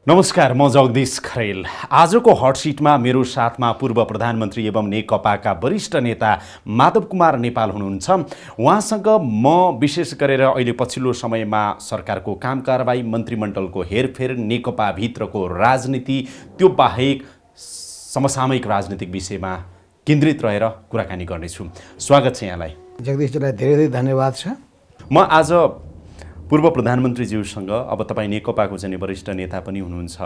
नमस्कार, म जगदीश खरेल। आजको हट सिटमा मेरो साथमा पूर्व प्रधानमन्त्री एवं नेकपाका वरिष्ठ नेता माधव कुमार नेपाल हुनुहुन्छ। उहाँसँग म विशेष गरेर अहिले पछिल्लो समयमा सरकारको काम कारबाही, मन्त्रीमण्डलको हेरफेर, नेकपाभित्रको राजनीति, त्यो बाहेक समसामयिक राजनीतिक विषयमा केन्द्रित रहेर कुराकानी गर्नेछु। स्वागत छ यहाँलाई। जगदीशजीलाई धेरै धेरै धन्यवाद छ। म आज पूर्व प्रधानमन्त्रीज्यूसँग, अब तपाईँ नेकपाको चाहिँ वरिष्ठ नेता पनि हुनुहुन्छ,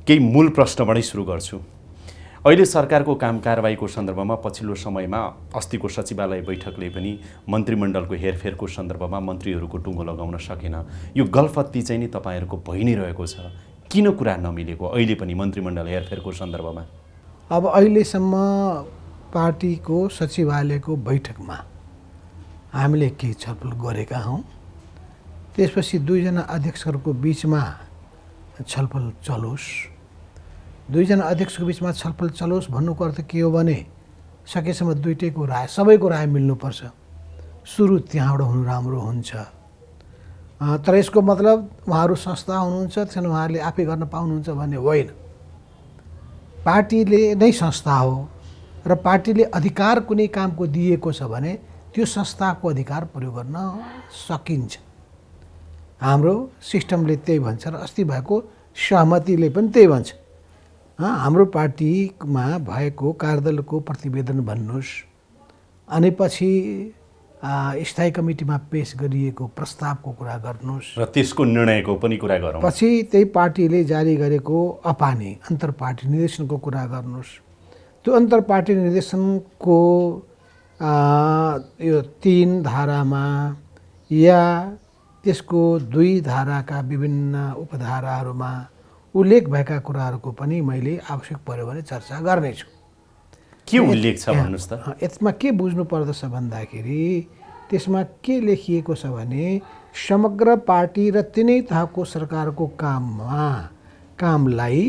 केही मूल प्रश्नबाटै सुरु गर्छु। अहिले सरकारको काम कारबाहीको सन्दर्भमा पछिल्लो समयमा अस्तिको सचिवालय बैठकले पनि मन्त्रीमण्डलको हेरफेरको सन्दर्भमा मन्त्रीहरूको टुङ्गो लगाउन सकेन। यो गलफत्ती चाहिँ नि तपाईँहरूको भइ नै रहेको छ। किन कुरा नमिलेको अहिले पनि मन्त्रीमण्डल हेरफेरको सन्दर्भमा? अब अहिलेसम्म पार्टीको सचिवालयको बैठकमा हामीले केही छलफल गरेका हौँ। त्यसपछि दुईजना अध्यक्षहरूको बिचमा छलफल चलोस्। दुईजना अध्यक्षको बिचमा छलफल चलोस् भन्नुको अर्थ के हो भने सकेसम्म दुईटैको राय, सबैको राय मिल्नुपर्छ। सुरु त्यहाँबाट हुनु राम्रो हुन्छ। तर यसको मतलब उहाँहरू संस्था हुनुहुन्छ, त्यसैले उहाँहरूले आफै गर्न पाउनुहुन्छ भन्ने होइन। पार्टीले नै संस्था हो र पार्टीले अधिकार कुनै कामको दिएको छ भने त्यो संस्थाको अधिकार प्रयोग गर्न सकिन्छ। हाम्रो सिस्टमले त्यही भन्छ र अस्ति भएको सहमतिले पनि त्यही भन्छ। हाम्रो पार्टीमा भएको कार्यदलको प्रतिवेदन भन्नुहोस्, अनि पछि स्थायी कमिटीमा पेश गरिएको प्रस्तावको कुरा गर्नुहोस् र त्यसको निर्णयको पनि कुरा गरौँ। पछि त्यही पार्टीले जारी गरेको अपानी अन्तर्पार्टी निर्देशनको कुरा गर्नुहोस्। त्यो अन्तर्पार्टी निर्देशनको यो 3 धारामा या त्यसको 2 धाराका विभिन्न उपधाराहरूमा उल्लेख भएका कुराहरूको पनि मैले आवश्यक पर्यो भने चर्चा गर्नेछु। के उल्लेख छ भन्नुहोस् त? यसमा के बुझ्नु पर्दछ भन्दाखेरि त्यसमा के लेखिएको छ भने समग्र पार्टी र तिनै तहको सरकारको कामलाई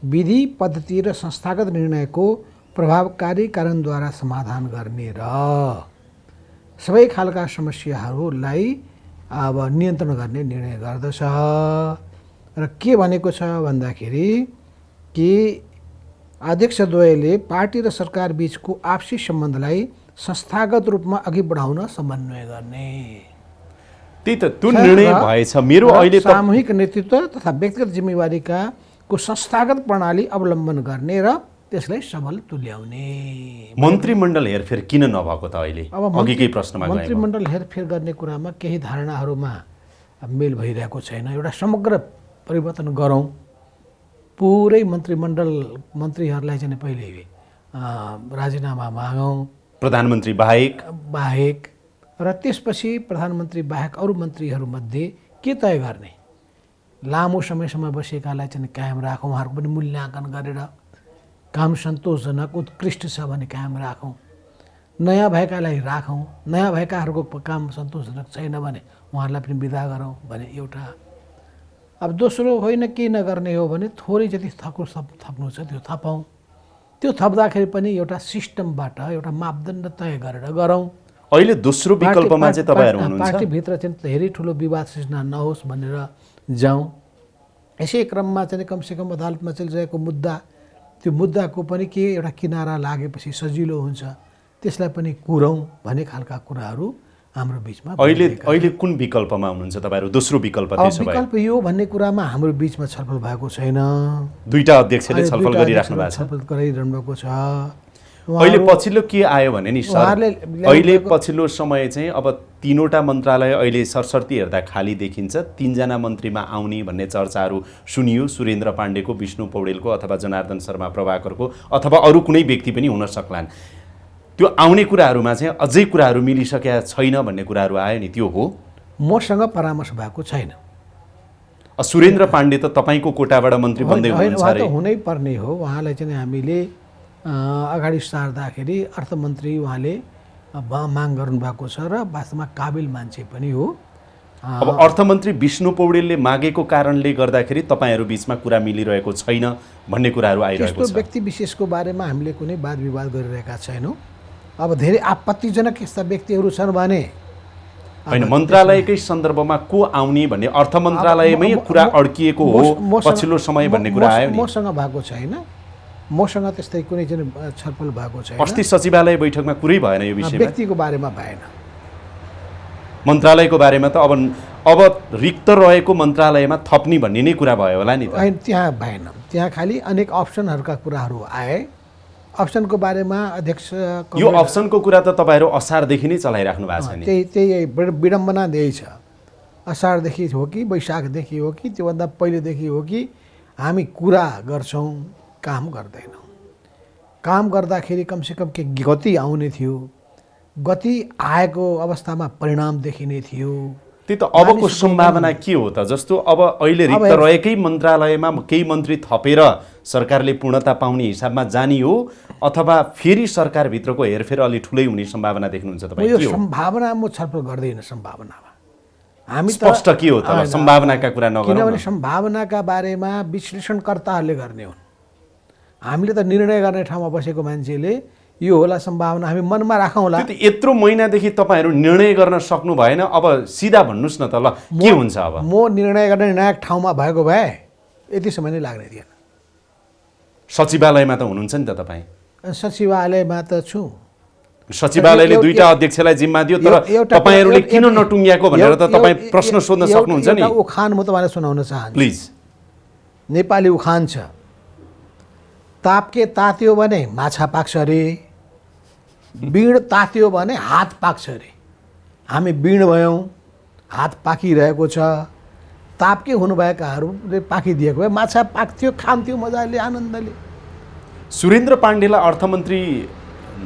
विधि, पद्धति र संस्थागत निर्णयको प्रभावकारी कारणद्वारा समाधान गर्ने र सबै खालका समस्याहरूलाई अब नियन्त्रण गर्ने निर्णय गर्दछ। र के भनेको छ भन्दाखेरि कि अध्यक्षद्वयले पार्टी र सरकार बीचको आपसी सम्बन्धलाई संस्थागत रूपमा अघि बढाउन समन्वय गर्ने। त्यही त त्यो निर्णय भएछ। मेरो अहिले सामूहिक नेतृत्व तथा व्यक्तिगत जिम्मेवारीका को संस्थागत प्रणाली अवलम्बन गर्ने र त्यसलाई सबल तुल्याउने। मन्त्रीमण्डल हेरफेर किन नभएको त अहिले? अघिकै प्रश्नमा गएँ। मन्त्रीमण्डल हेरफेर गर्ने कुरामा केही धारणाहरूमा मेल भइरहेको छैन। एउटा समग्र परिवर्तन गरौँ, पुरै मन्त्रीहरूलाई चाहिँ पहिले राजीनामा मागौँ, प्रधानमन्त्री बाहेक र त्यसपछि प्रधानमन्त्री बाहेक अरू मन्त्रीहरूमध्ये के तय गर्ने। लामो समयसम्म बसेकालाई चाहिँ कायम राखौँ, उहाँहरूको पनि मूल्याङ्कन गरेर काम सन्तोषजनक उत्कृष्ट छ भने कायम राखौँ। नयाँ भएकालाई राखौँ, नयाँ भएकाहरूको काम सन्तोषजनक छैन भने उहाँहरूलाई पनि विदा गरौँ भने एउटा। अब दोस्रो होइन केही नगर्ने हो भने थोरै जति थप्नु छ त्यो थपौँ। त्यो थप्दाखेरि पनि एउटा सिस्टमबाट एउटा मापदण्ड तय गरेर गरौँ। अहिले दोस्रो विकल्पमा चाहिँ तपाईँहरू हुनुहुन्छ? पार्टीभित्र चाहिँ धेरै ठुलो विवाद सृजना नहोस् भनेर जाउँ। यसै क्रममा चाहिँ कमसेकम अदालतमा चलिरहेको मुद्दा, त्यो मुद्दाको पनि के एउटा किनारा लागेपछि सजिलो हुन्छ, त्यसलाई पनि कुरौँ भन्ने खालका कुराहरू हाम्रो बिचमा। अहिले कुन विकल्पमा हुनुहुन्छ तपाईँहरू? दोस्रो विकल्प त्यसो भए विकल्प यो भन्ने कुरामा हाम्रो बिचमा छलफल भएको छैन। दुईटा अध्यक्षले छलफल गरिराख्नु भएको छ। छलफल गरिरहनु भएको छ। अहिले पछिल्लो के आयो भने नि सर, अहिले पछिल्लो समय चाहिँ अब 3वटा मन्त्रालय अहिले सरसर्ती हेर्दा खाली देखिन्छ। 3जना मन्त्रीमा आउने भन्ने चर्चाहरू सुनियो। सुरेन्द्र पाण्डेको, विष्णु पौडेलको अथवा जनार्दन शर्मा प्रभाकरको अथवा अरू कुनै व्यक्ति पनि हुन सक्लान्। त्यो आउने कुराहरूमा चाहिँ अझै कुराहरू मिलिसकेका छैन भन्ने कुराहरू आयो नि, त्यो हो? मसँग परामर्श भएको छैन। सुरेन्द्र पाण्डे त तपाईँको कोटाबाट मन्त्री बन्दै हुनुहुन्छ अरे? हुनै पर्ने हो। उहाँलाई चाहिँ हामीले अगाडि सार्दाखेरि अर्थमन्त्री उहाँले माग गर्नुभएको छ र वास्तवमा काबिल मान्छे पनि हो। अब अर्थमन्त्री विष्णु पौडेलले मागेको कारणले गर्दाखेरि तपाईँहरू बिचमा कुरा मिलिरहेको छैन भन्ने कुराहरू आइरहेको छ। त्यस्तो व्यक्ति विशेषको बारेमा हामीले कुनै वाद विवाद गरिरहेका छैनौँ। अब धेरै आपत्तिजनक यस्ता व्यक्तिहरू छन् भने होइन मन्त्रालयकै सन्दर्भमा को आउने भन्ने अर्थ मन्त्रालयमै कुरा अड्किएको हो पछिल्लो समय भन्ने कुरा आयो नि। मसँग भएको छैन, मसँग त्यस्तै कुनै चाहिँ छलफल भएको छैन। अस्ति सचिवालय बैठकमा कुरै भएन यो विषयमा, व्यक्तिको बारेमा भएन। मन्त्रालयको बारेमा त अब रिक्त रहेको मन्त्रालयमा थप्ने भन्ने नै कुरा भयो होला नि त। होइन, त्यहाँ भएन। त्यहाँ खालि अनेक अप्सनहरूका कुराहरू आए। अप्सनको बारेमा अध्यक्ष यो अप्सनको कुरा त तपाईँहरू असारदेखि नै चलाइराख्नु भएको छ नि। त्यही विडम्बना त्यही छ। असारदेखि हो कि वैशाखदेखि हो कि त्योभन्दा पहिलेदेखि हो कि हामी कुरा गर्छौँ, काम गर्दैनौँ। काम गर्दाखेरि कमसेकम के गति आउने थियो, गति आएको अवस्थामा परिणाम देखिने थियो। त्यही त अबको सम्भावना के हो त? जस्तो अब अहिले रिक्त रहेकै मन्त्रालयमा केही मन्त्री थपेर सरकारले पूर्णता पाउने हिसाबमा जाने हो अथवा फेरि सरकारभित्रको हेरफेर अलि ठुलै हुने सम्भावना देख्नुहुन्छ तपाईँ? यो सम्भावना म छलफल गर्दैन। सम्भावनामा हामी स्पष्ट के हो त? सम्भावनाका कुरा नगरौँ। किनभने सम्भावनाका बारेमा विश्लेषणकर्ताहरूले गर्ने हुन्। हामीले त निर्णय गर्ने ठाउँमा बसेको मान्छेले यो होला सम्भावना हामी मनमा राखौँला। यत्रो महिनादेखि तपाईँहरू निर्णय गर्न सक्नु भएन, अब सिधा भन्नुहोस् न त, ल के हुन्छ अब? म निर्णय गर्ने निर्णायक ठाउँमा भएको भए यति समय नै लाग्ने थिएन। सचिवालयमा त हुनुहुन्छ नि त तपाईँ? सचिवालयमा त छु। सचिवालयले दुईटा अध्यक्षलाई जिम्मा दियो, तर तपाईँहरूले किन नटुङ्ग्याएको भनेर त तपाईँ प्रश्न सोध्न सक्नुहुन्छ नि। उखान म तपाईँलाई सुनाउन चाहन्छु। प्लिज। नेपाली उखान छ, तापके तात्यो भने माछा पाक्छ अरे, बिँड तात्यो भने हात पाक्छ अरे। हामी बिँड भयौँ, हात पाकिरहेको छ। तापके हुनुभएकाहरूले पाकिदिएको भए माछा पाक्थ्यो, खान्थ्यो मजाले आनन्दले। सुरेन्द्र पाण्डेलाई अर्थमन्त्री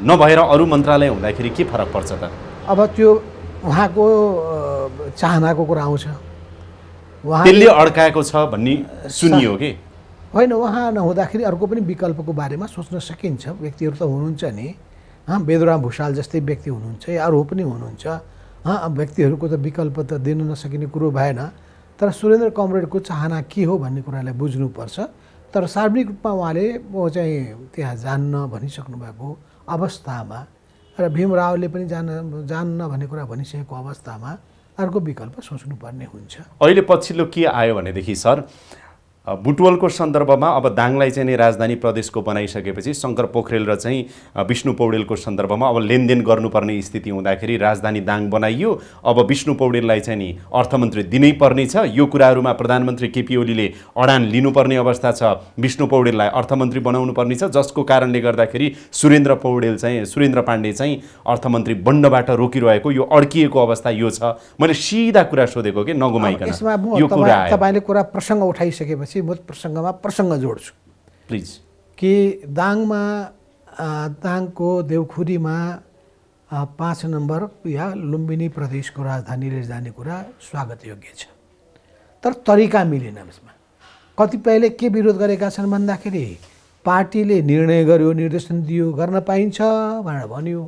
नभएर अरू मन्त्रालय हुँदाखेरि के फरक पर्छ त? अब त्यो उहाँको चाहनाको कुरा आउँछ। त्यसले अड्काएको छ भन्ने सुनियो कि होइन? उहाँ नहुँदाखेरि अर्को पनि विकल्पको बारेमा सोच्न सकिन्छ। व्यक्तिहरू त हुनुहुन्छ नि, बेदुराम भुषाल जस्तै व्यक्ति हुनुहुन्छ, या अरू पनि हुनुहुन्छ। व्यक्तिहरूको त विकल्प त दिन नसकिने कुरो भएन। तर सुरेन्द्र कमरेडको चाहना के हो भन्ने कुरालाई बुझ्नुपर्छ। तर सार्वजनिक रूपमा उहाँले म चाहिँ त्यहाँ जान्न भनिसक्नु भएको अवस्थामा र भीमरावले पनि जान्न भन्ने कुरा भनिसकेको अवस्थामा अर्को विकल्प सोच्नुपर्ने हुन्छ। अहिले पछिल्लो के आयो भनेदेखि सर, बुटवलको सन्दर्भमा अब दाङलाई चाहिँ राजधानी प्रदेशको बनाइसकेपछि शङ्कर पोखरेल र चाहिँ विष्णु पौडेलको सन्दर्भमा अब लेनदेन गर्नुपर्ने स्थिति हुँदाखेरि राजधानी दाङ बनाइयो। अब विष्णु पौडेललाई चाहिँ नि अर्थमन्त्री दिनै पर्ने छ। यो कुराहरूमा प्रधानमन्त्री केपी ओलीले अडान लिनुपर्ने अवस्था छ। विष्णु पौडेललाई अर्थमन्त्री बनाउनु पर्ने छ, जसको कारणले गर्दाखेरि सुरेन्द्र पाण्डे चाहिँ अर्थमन्त्री बन्नबाट रोकिरहेको, यो अड्किएको अवस्था यो छ। मैले सिधा कुरा सोधेको कि नगुमाइकन यो कुरा आयो। तपाईँले कुरा प्रसङ्ग उठाइसकेपछि म प्रसङ्गमा प्रसङ्ग जोड्छु प्लिज। कि दाङको देउखुरीमा 5 नम्बर या लुम्बिनी प्रदेशको राजधानीले जाने कुरा स्वागत योग्य छ। तर तरिका मिलेन। यसमा कतिपयले के विरोध गरेका छन् भन्दाखेरि पार्टीले निर्णय गर्यो, निर्देशन दियो, गर्न पाइन्छ भनेर भन्यो।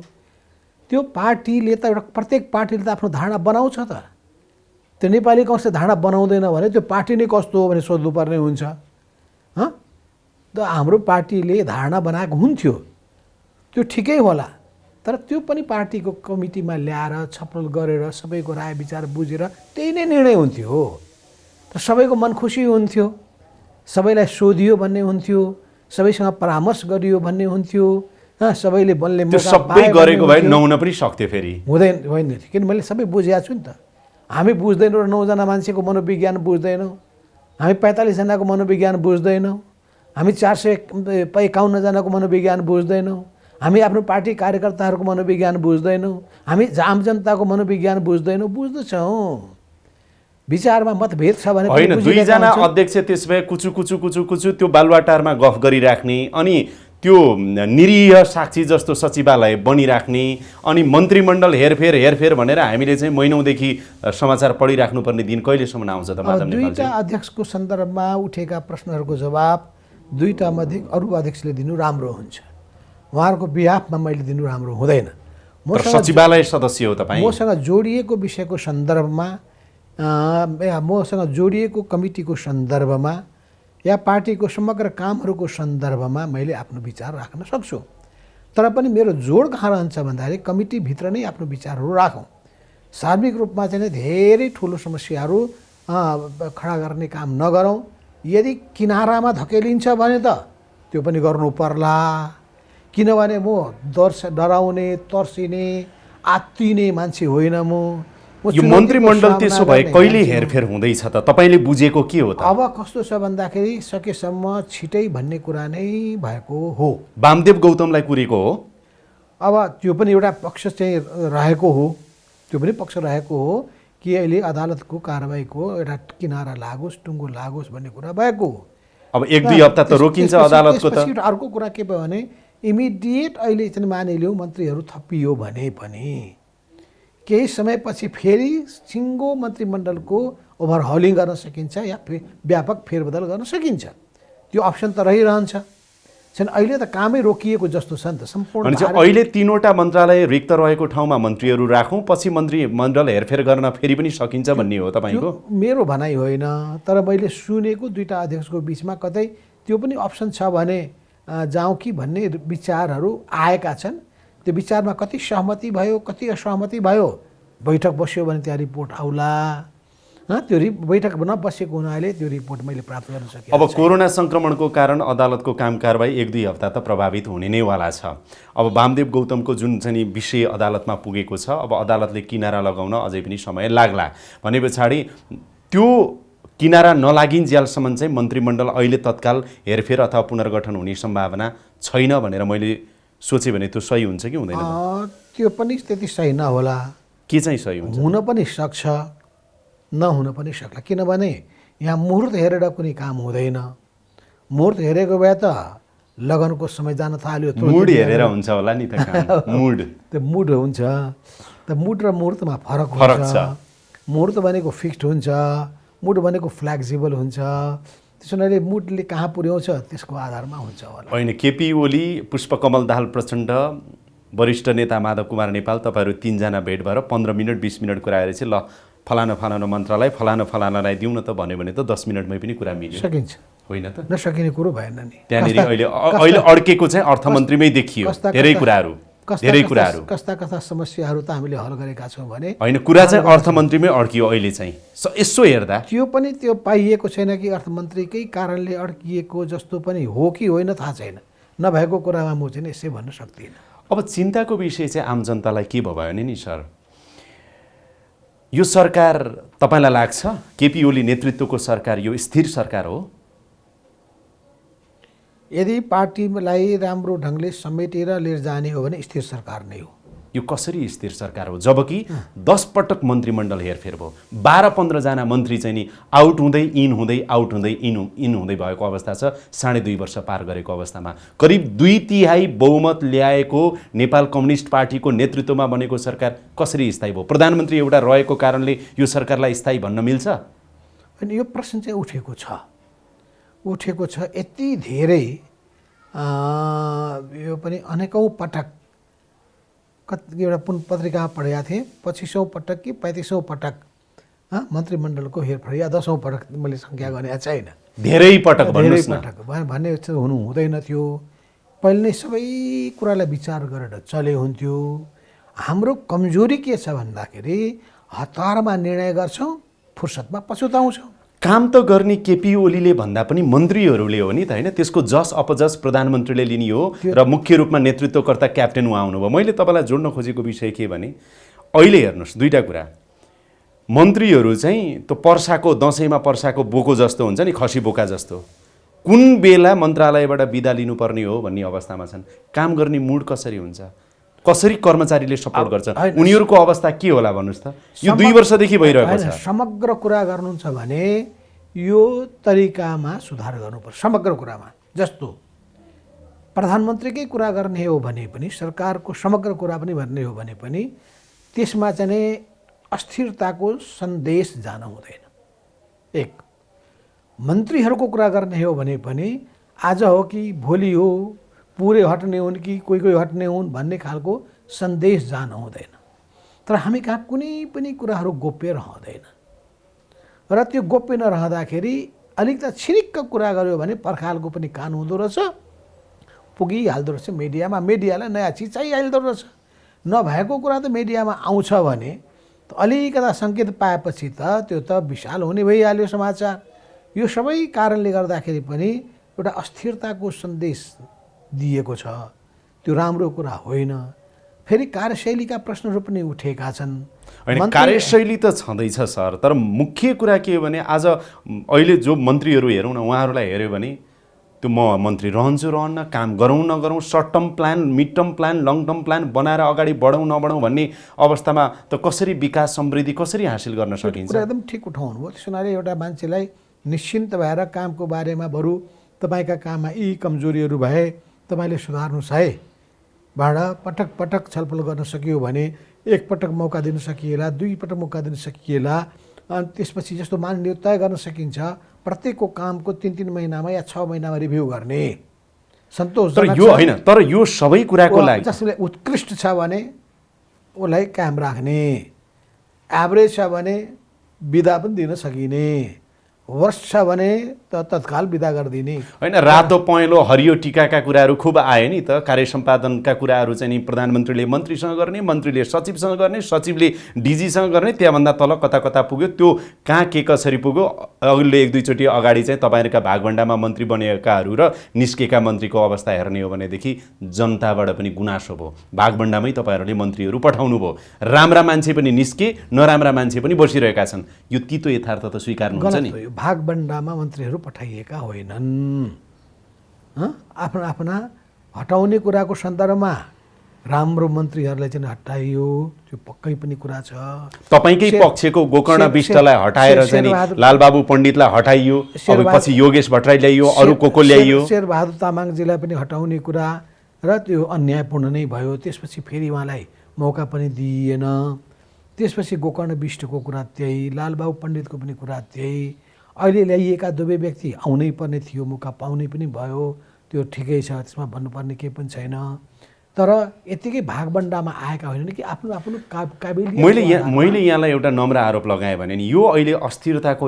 त्यो पार्टीले त एउटा प्रत्येक पार्टीले त आफ्नो धारणा बनाउँछ त। त्यो नेपाली कङ्ग्रेसले धारणा बनाउँदैन भने त्यो पार्टी नै कस्तो हो भने सोध्नुपर्ने हुन्छ। त हाम्रो पार्टीले धारणा बनाएको हुन्थ्यो, त्यो ठिकै होला। तर त्यो पनि पार्टीको कमिटीमा ल्याएर छलफल गरेर सबैको राय विचार बुझेर त्यही नै निर्णय हुन्थ्यो। र सबैको मन खुसी हुन्थ्यो, सबैलाई सोधियो भन्ने हुन्थ्यो, सबैसँग परामर्श गरियो भन्ने हुन्थ्यो। सबैले बल्ने त्यो सबै गरेको भए नहुन पनि सक्थ्यो, फेरि होइन थियो। किन मैले सबै बुझेको छु नि त। हामी बुझ्दैनौँ र 9 जना मान्छेको मनोविज्ञान बुझ्दैनौँ, हामी 45 जनाको मनोविज्ञान बुझ्दैनौँ, हामी 451 जनाको मनोविज्ञान बुझ्दैनौँ, हामी आफ्नो पार्टी कार्यकर्ताहरूको मनोविज्ञान बुझ्दैनौँ, हामी आम जनताको मनोविज्ञान बुझ्दैनौँ। बुझ्दछौँ, विचारमा मतभेद छ भने होइन। 2 जना अध्यक्ष त्यसो भए कुचु त्यो बालुवाटारमा गफ गरिराख्ने, अनि त्यो निरीह साक्षी जस्तो सचिवालय बनिराख्ने, अनि मन्त्रीमण्डल हेरफेर भनेर हामीले चाहिँ महिनौदेखि समाचार पढिराख्नुपर्ने दिन कहिलेसम्म आउँछ त? माधव नेपालजी, 2टा अध्यक्षको सन्दर्भमा उठेका प्रश्नहरूको जवाब 2टा मध्ये अरू अध्यक्षले दिनु राम्रो हुन्छ। उहाँहरूको बिहाफमा मैले दिनु राम्रो हुँदैन। सचिवालय सदस्य हो तपाईँ। मसँग जोडिएको विषयको सन्दर्भमा, मसँग जोडिएको कमिटीको सन्दर्भमा या पार्टीको समग्र कामहरूको सन्दर्भमा मैले आफ्नो विचार राख्न सक्छु। तर पनि मेरो जोड कहाँ रहन्छ भन्दाखेरि कमिटीभित्र नै आफ्नो विचारहरू राखौँ। सार्वजनिक रूपमा चाहिँ धेरै ठुलो समस्याहरू खडा गर्ने काम नगरौँ। यदि किनारामा धकेलिन्छ भने त त्यो पनि गर्नु पर्ला, किनभने म डराउने तर्सिने आत्तिने मान्छे होइन। म यो मन्त्रीमण्डल त्यसो भए कहिले हेरफेर हुँदैछ त? तपाईँले बुझेको के हो त? अब कस्तो छ भन्दाखेरि सकेसम्म छिटै भन्ने कुरा नै भएको हो। वामदेव गौतमलाई कुरेको हो। अब त्यो पनि एउटा पक्ष चाहिँ रहेको हो, त्यो पनि पक्ष रहेको हो कि अहिले अदालतको कारबाहीको एउटा किनारा लागोस्, टुङ्गो लागोस् भन्ने कुरा भएको हो। अब 1-2 हप्ता त रोकिन्छ अदालतको त। अर्को कुरा के भयो भने इमिडिएट अहिले चाहिँ मानिलिउँ मन्त्रीहरू थपियो भने पनि केही समयपछि फेरि सिङ्गो मन्त्रीमण्डलको ओभरहलिङ गर्न सकिन्छ या व्यापक फेरबदल गर्न सकिन्छ। त्यो अप्सन त रहिरहन्छ। अहिले त कामै रोकिएको जस्तो छ नि त सम्पूर्ण। अहिले 3वटा मन्त्रालय रिक्त रहेको ठाउँमा मन्त्रीहरू राखौँ, पछि मन्त्रीमण्डल हेरफेर गर्न फेरि पनि सकिन्छ भन्ने हो तपाईँको? मेरो भनाइ होइन, तर मैले सुनेको 2टा अध्यक्षको बिचमा कतै त्यो पनि अप्सन छ भने जाउँ कि भन्ने विचारहरू आएका छन्। त्यो विचारमा कति सहमति भयो, कति असहमति भयो, बैठक बस्यो भने त्यहाँ रिपोर्ट आउला। त्यो बैठक नबसेको हुनाले त्यो रिपोर्ट मैले प्राप्त गर्न सकेँ। अब कोरोना सङ्क्रमणको कारण अदालतको काम कारबाही 1-2 हप्ता त प्रभावित हुने नै वाला छ। अब वामदेव गौतमको जुन चाहिँ विषय अदालतमा पुगेको छ, अब अदालतले किनारा लगाउन अझै पनि समय लाग्ला भने पछाडि त्यो किनारा नलागिन्जेलसम्म चाहिँ मन्त्रीमण्डल अहिले तत्काल हेरफेर अथवा पुनर्गठन हुने सम्भावना छैन भनेर मैले सोचेँ भने त्यो सही हुन्छ कि हुँदैन? त्यो पनि त्यति सही नहोला। के चाहिँ सही हुन्छ? हुन पनि सक्छ, नहुन पनि सक्ला। किनभने यहाँ मुहुर्त हेरेर कुनै काम हुँदैन। मुहुर्त हेरेको भए त लगनको समय जान थाल्यो। मुड हेरेर हुन्छ होला नि त काम। मुड त्यो मुड हुन्छ। त मुड र मुहुर्तमा फरक छ। मुहुर्त भनेको फिक्स्ड हुन्छ, मुड भनेको फ्लेक्सिबल हुन्छ। त्यसो हुनाले मुडले कहाँ पुर्याउँछ त्यसको आधारमा हुन्छ होला। होइन, केपी ओली, पुष्पकमल दाहाल प्रचण्ड, वरिष्ठ नेता माधव कुमार नेपाल, तपाईँहरू 3 जना भेट भएर 15 मिनट 20 मिनट कुरा गरेपछि ल फलाना मन्त्रालय फलानालाई दिउँ न त भन्यो भने त 10 मिनटमै पनि कुरा मिल्यो। सकिन्छ, होइन त? नसकिने कुरो भएन नि। त्यहाँनिर अहिले अड्केको चाहिँ अर्थमन्त्रीमै देखियो धेरै कुराहरू। कस्ता समस्याहरू त हामीले हल गरेका छौँ भने होइन, कुरा चाहिँ अर्थमन्त्रीमै अड्कियो अहिले चाहिँ। यसो हेर्दा त्यो पनि त्यो पाइएको छैन कि अर्थमन्त्रीकै कारणले अड्किएको जस्तो पनि हो कि होइन थाहा छैन। नभएको कुरामा म चाहिँ यसै भन्न सक्दिनँ। अब चिन्ताको विषय चाहिँ आम जनतालाई के भयो भने नि सर, यो सरकार तपाईँलाई लाग्छ केपी ओली नेतृत्वको सरकार यो स्थिर सरकार हो? यदि पार्टीलाई राम्रो ढङ्गले समेटेर लिएर जाने हो भने स्थिर सरकार नै हो। यो कसरी स्थिर सरकार हो जबकि 10 पटक मन्त्रीमण्डल हेरफेर भयो, 12-15 जना मन्त्री चाहिँ नि आउट हुँदै इन हुँदै आउट हुँदै इन हुँदै भएको अवस्था छ। 2.5 वर्ष पार गरेको अवस्थामा करिब 2/3 बहुमत ल्याएको नेपाल कम्युनिस्ट पार्टीको नेतृत्वमा बनेको सरकार कसरी स्थायी भयो? प्रधानमन्त्री एउटा रहेको कारणले यो सरकारलाई स्थायी भन्न मिल्छ? अनि यो प्रश्न चाहिँ उठेको छ यति धेरै। यो पनि अनेकौँ पटक एउटा पत्रिकामा पढेका थिएँ, 25औँ पटक कि 35औँ पटक मन्त्रीमण्डलको हेरफेर, या 10औँ पटक मैले सङ्ख्या गर्ने छैन। धेरै पटक भन्ने हुनु हुँदैन थियो। पहिले नै सबै कुरालाई विचार गरेर चले हुन्थ्यो। हाम्रो कमजोरी के छ भन्दाखेरि हतारमा निर्णय गर्छौँ, फुर्सदमा पछुताउँछौँ। काम त गर्ने केपी ओलीले भन्दा पनि मन्त्रीहरूले हो नि त, होइन? त्यसको जस अपजस प्रधानमन्त्रीले लिने हो र मुख्य रूपमा नेतृत्वकर्ता क्याप्टेन उहाँ आउनुभयो। मैले तपाईँलाई जोड्न खोजेको विषय के भने अहिले हेर्नुहोस् 2टा कुरा। मन्त्रीहरू चाहिँ त्यो पर्साको दसैँमा पर्साको बोको जस्तो हुन्छ नि, खसी बोका जस्तो, कुन बेला मन्त्रालयबाट बिदा लिनुपर्ने हो भन्ने अवस्थामा छन्। काम गर्ने मुड कसरी हुन्छ, कसरी कर्मचारीले सपोर्ट गर्छ, उनीहरूको अवस्था के होला भन्नुहोस् त? यो 2 वर्षदेखि भइरहेको छ। समग्र कुरा गर्नुहुन्छ भने यो तरिकामा सुधार गर्नुपर्छ समग्र कुरामा। जस्तो प्रधानमन्त्रीकै कुरा गर्ने हो भने पनि, सरकारको समग्र कुरा पनि भन्ने हो भने पनि त्यसमा चाहिँ अस्थिरताको सन्देश जान हुँदैन। 1 मन्त्रीहरूको कुरा गर्ने हो भने पनि आज हो कि भोलि हो, पुरै हट्ने हुन् कि कोही हट्ने हुन् भन्ने खालको सन्देश जान हुँदैन। तर हामी कहाँ कुनै पनि कुराहरू गोप्य रहँदैन र त्यो गोप्य नरहँदाखेरि अलिकता छिरिक्क कुरा गर्यो भने पर्खालको पनि कान हुँदो रहेछ, पुगिहाल्दो रहेछ मिडियामा। मिडियालाई नयाँ चिज चाहिहाल्दो रहेछ। नभएको कुरा त मिडियामा आउँछ भने अलिकता सङ्केत पाएपछि त त्यो त विशाल हुने भइहाल्यो समाचार। यो सबै कारणले गर्दाखेरि पनि एउटा अस्थिरताको सन्देश दिएको छ, त्यो राम्रो कुरा होइन। फेरि कार्यशैलीका प्रश्नहरू पनि उठेका छन्। होइन, कार्यशैली त छँदैछ सर, तर मुख्य कुरा के हो भने आज अहिले जो मन्त्रीहरू हेरौँ न, उहाँहरूलाई हेऱ्यो भने त्यो म मन्त्री रहन्छु रहन्न, काम गरौँ नगरौँ, short term plan, mid term plan, long term plan बनाएर अगाडि बढौँ नबढौँ भन्ने अवस्थामा त कसरी विकास समृद्धि कसरी हासिल गर्न सकिन्छ? कुरा एकदम ठिक उठाउनु भयो। त्यसो हुनाले एउटा मान्छेलाई निश्चिन्त भएर कामको बारेमा बरु तपाईँका काममा यी कमजोरीहरू भए तपाईँले सुधार्नुहोस् है बाट पटक पटक छलफल गर्न सकियो भने एकपटक मौका दिन सकिएला, दुईपटक मौका दिन सकिएला, अनि त्यसपछि जस्तो माननीय तय गर्न सकिन्छ प्रत्येकको कामको 3-3 महिनामा या 6 महिनामा रिभ्यू गर्ने। सन्तोषजनक यो होइन, तर यो सबै कुराको लागि जसले उत्कृष्ट छ भने उसलाई कायम राख्ने, एभरेज छ भने बिदा पनि दिन सकिने, वर्ष छ भने त तत्काल बिदा गरिदिने होइन। रातो पहेँलो हरियो टिकाका कुराहरू खुब आए नि त। कार्य सम्पादनका कुराहरू चाहिँ नि प्रधानमन्त्रीले मन्त्रीसँग गर्ने, मन्त्रीले सचिवसँग गर्ने, सचिवले डिजीसँग गर्ने, त्यहाँभन्दा तल कता कता पुग्यो, त्यो कहाँ के कसरी पुग्यो। अघिल्लो 1-2 चोटि अगाडि चाहिँ तपाईँहरूका भागभण्डामा मन्त्री बनेकाहरू र निस्केका मन्त्रीको अवस्था हेर्ने हो भनेदेखि जनताबाट पनि गुनासो भयो। भागभण्डामै तपाईँहरूले मन्त्रीहरू पठाउनु भयो, राम्रा मान्छे पनि निस्के, नराम्रा मान्छे पनि बसिरहेका छन्। यो तितो यथार्थ त स्वीकार्नुहुन्छ नि। भागभण्डामा मन्त्रीहरू पठाइएका होइनन्। आफ्ना आफ्ना हटाउने कुराको सन्दर्भमा राम्रो मन्त्रीहरूलाई चाहिँ हटाइयो, त्यो पक्कै पनि कुरा छ। तपाईँकै पक्षको गोकर्ण विष्टलाई हटाएर चाहिँ लालबाबु पण्डितलाई हटाइयो, अब पछि योगेश भट्टराई ल्याइयो, अरू को ल्याइयो। शेरबहादुर तामाङजीलाई पनि हटाउने कुरा र त्यो अन्यायपूर्ण नै भयो। त्यसपछि फेरि उहाँलाई मौका पनि दिइएन। त्यसपछि गोकर्ण विष्टको कुरा त्यही, लालबाबु पण्डितको पनि कुरा त्यही। अहिले ल्याइएका दुवै व्यक्ति आउनै पर्ने थियो, मौका पाउनै पनि भयो, त्यो ठिकै छ, त्यसमा भन्नुपर्ने केही पनि छैन। तर यत्तिकै भागभण्डामा आएका होइनन् कि आफ्नो आफ्नो काबिलियत। मैले यहाँलाई एउटा नम्र आरोप लगाएँ भने नि यो अहिले अस्थिरताको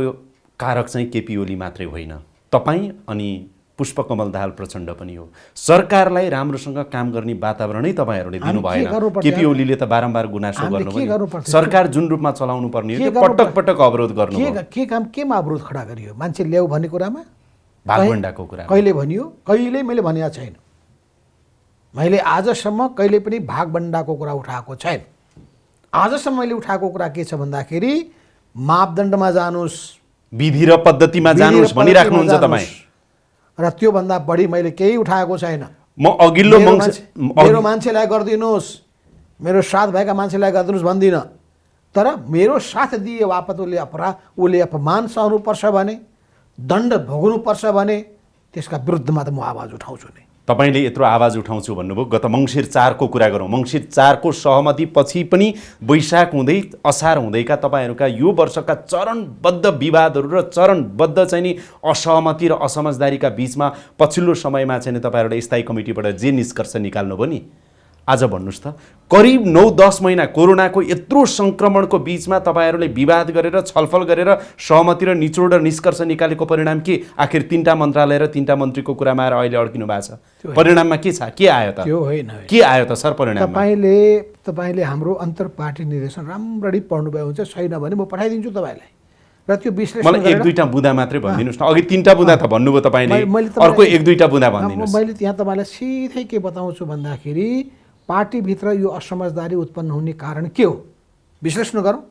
कारक चाहिँ केपी ओली मात्रै होइन, तपाईँ अनि पुष्पकमल दाहाल प्रचण्ड पनि हो। सरकारलाई राम्रोसँग काम गर्ने वातावरणै तपाईँहरूले दिनु भएन। केपी ओलीले त बारम्बार गुनासो गर्नुभयो। सरकार जुन रूपमा चलाउनु पर्ने हो पटक पटक अवरोध गर्नु। केमा अवरोध खडा गरियो? मान्छे ल्याऊ भन्ने कुरामा, भागभण्डाको कुरा कहिले भनियो? कहिले मैले भनेको छैन। मैले आजसम्म कहिले पनि भागभण्डाको कुरा उठाएको छैन। आजसम्म मैले उठाएको कुरा के छ भन्दाखेरि मापदण्डमा जानुस्, विधि र पद्धतिमा जानुस् भनिराख्नुहुन्छ तपाईँ, र त्योभन्दा बढी मैले केही उठाएको छैन। म अघिल्लो मेरो मान्छेलाई गरिदिनुहोस्, मेरो साथ भएका मान्छेलाई गरिदिनुहोस् भन्दिनँ, तर मेरो साथ दिए वापत उसले अपमान सहनुपर्छ भने, दण्ड भोग्नुपर्छ भने त्यसका विरुद्धमा त म आवाज उठाउँछु नै। तपाईँले यत्रो आवाज उठाउँछु भन्नुभयो, गत मङ्सिर 4 को कुरा गरौँ। मङ्सिर 4 को सहमति पछि पनि वैशाख हुँदै असार हुँदैका तपाईँहरूका यो वर्षका चरणबद्ध विवादहरू र चरणबद्ध चाहिँ नि असहमति र असमझदारीका बिचमा पछिल्लो समयमा चाहिँ तपाईँहरूले स्थायी कमिटीबाट जे निष्कर्ष निकाल्नुभयो नि, आज भन्नुहोस् त, करिब 9-10 महिना कोरोनाको यत्रो सङ्क्रमणको बिचमा तपाईँहरूले विवाद गरेर छलफल गरेर सहमति र निचोड र निष्कर्ष निकालेको परिणाम के? आखिर 3टा मन्त्रालय र 3टा मन्त्रीको कुरामा आएर अहिले अड्किनु भएको छ। परिणाममा के छ? के आयो त? त्यो होइन, के आयो त सर परिणाममा? तपाईँले हाम्रो अन्तर्पार्टी निर्देशन राम्ररी पढ्नुभयो हुन्छ, छैन भने म पठाइदिन्छु तपाईँलाई, र त्यो विश्लेषण मलाई 1-2टा बुँदा मात्रै भनिदिनुहोस् न। अघि 3टा बुँदा त भन्नुभयो तपाईँले, अर्को 1-2टा बुँदा भनिदिनुहोस्। मैले त्यहाँ तपाईँलाई सिधै के बताउँछु भन्दाखेरि पार्टीभित्र यो असमझदारी उत्पन्न हुने कारण के हो विश्लेषण गरौँ।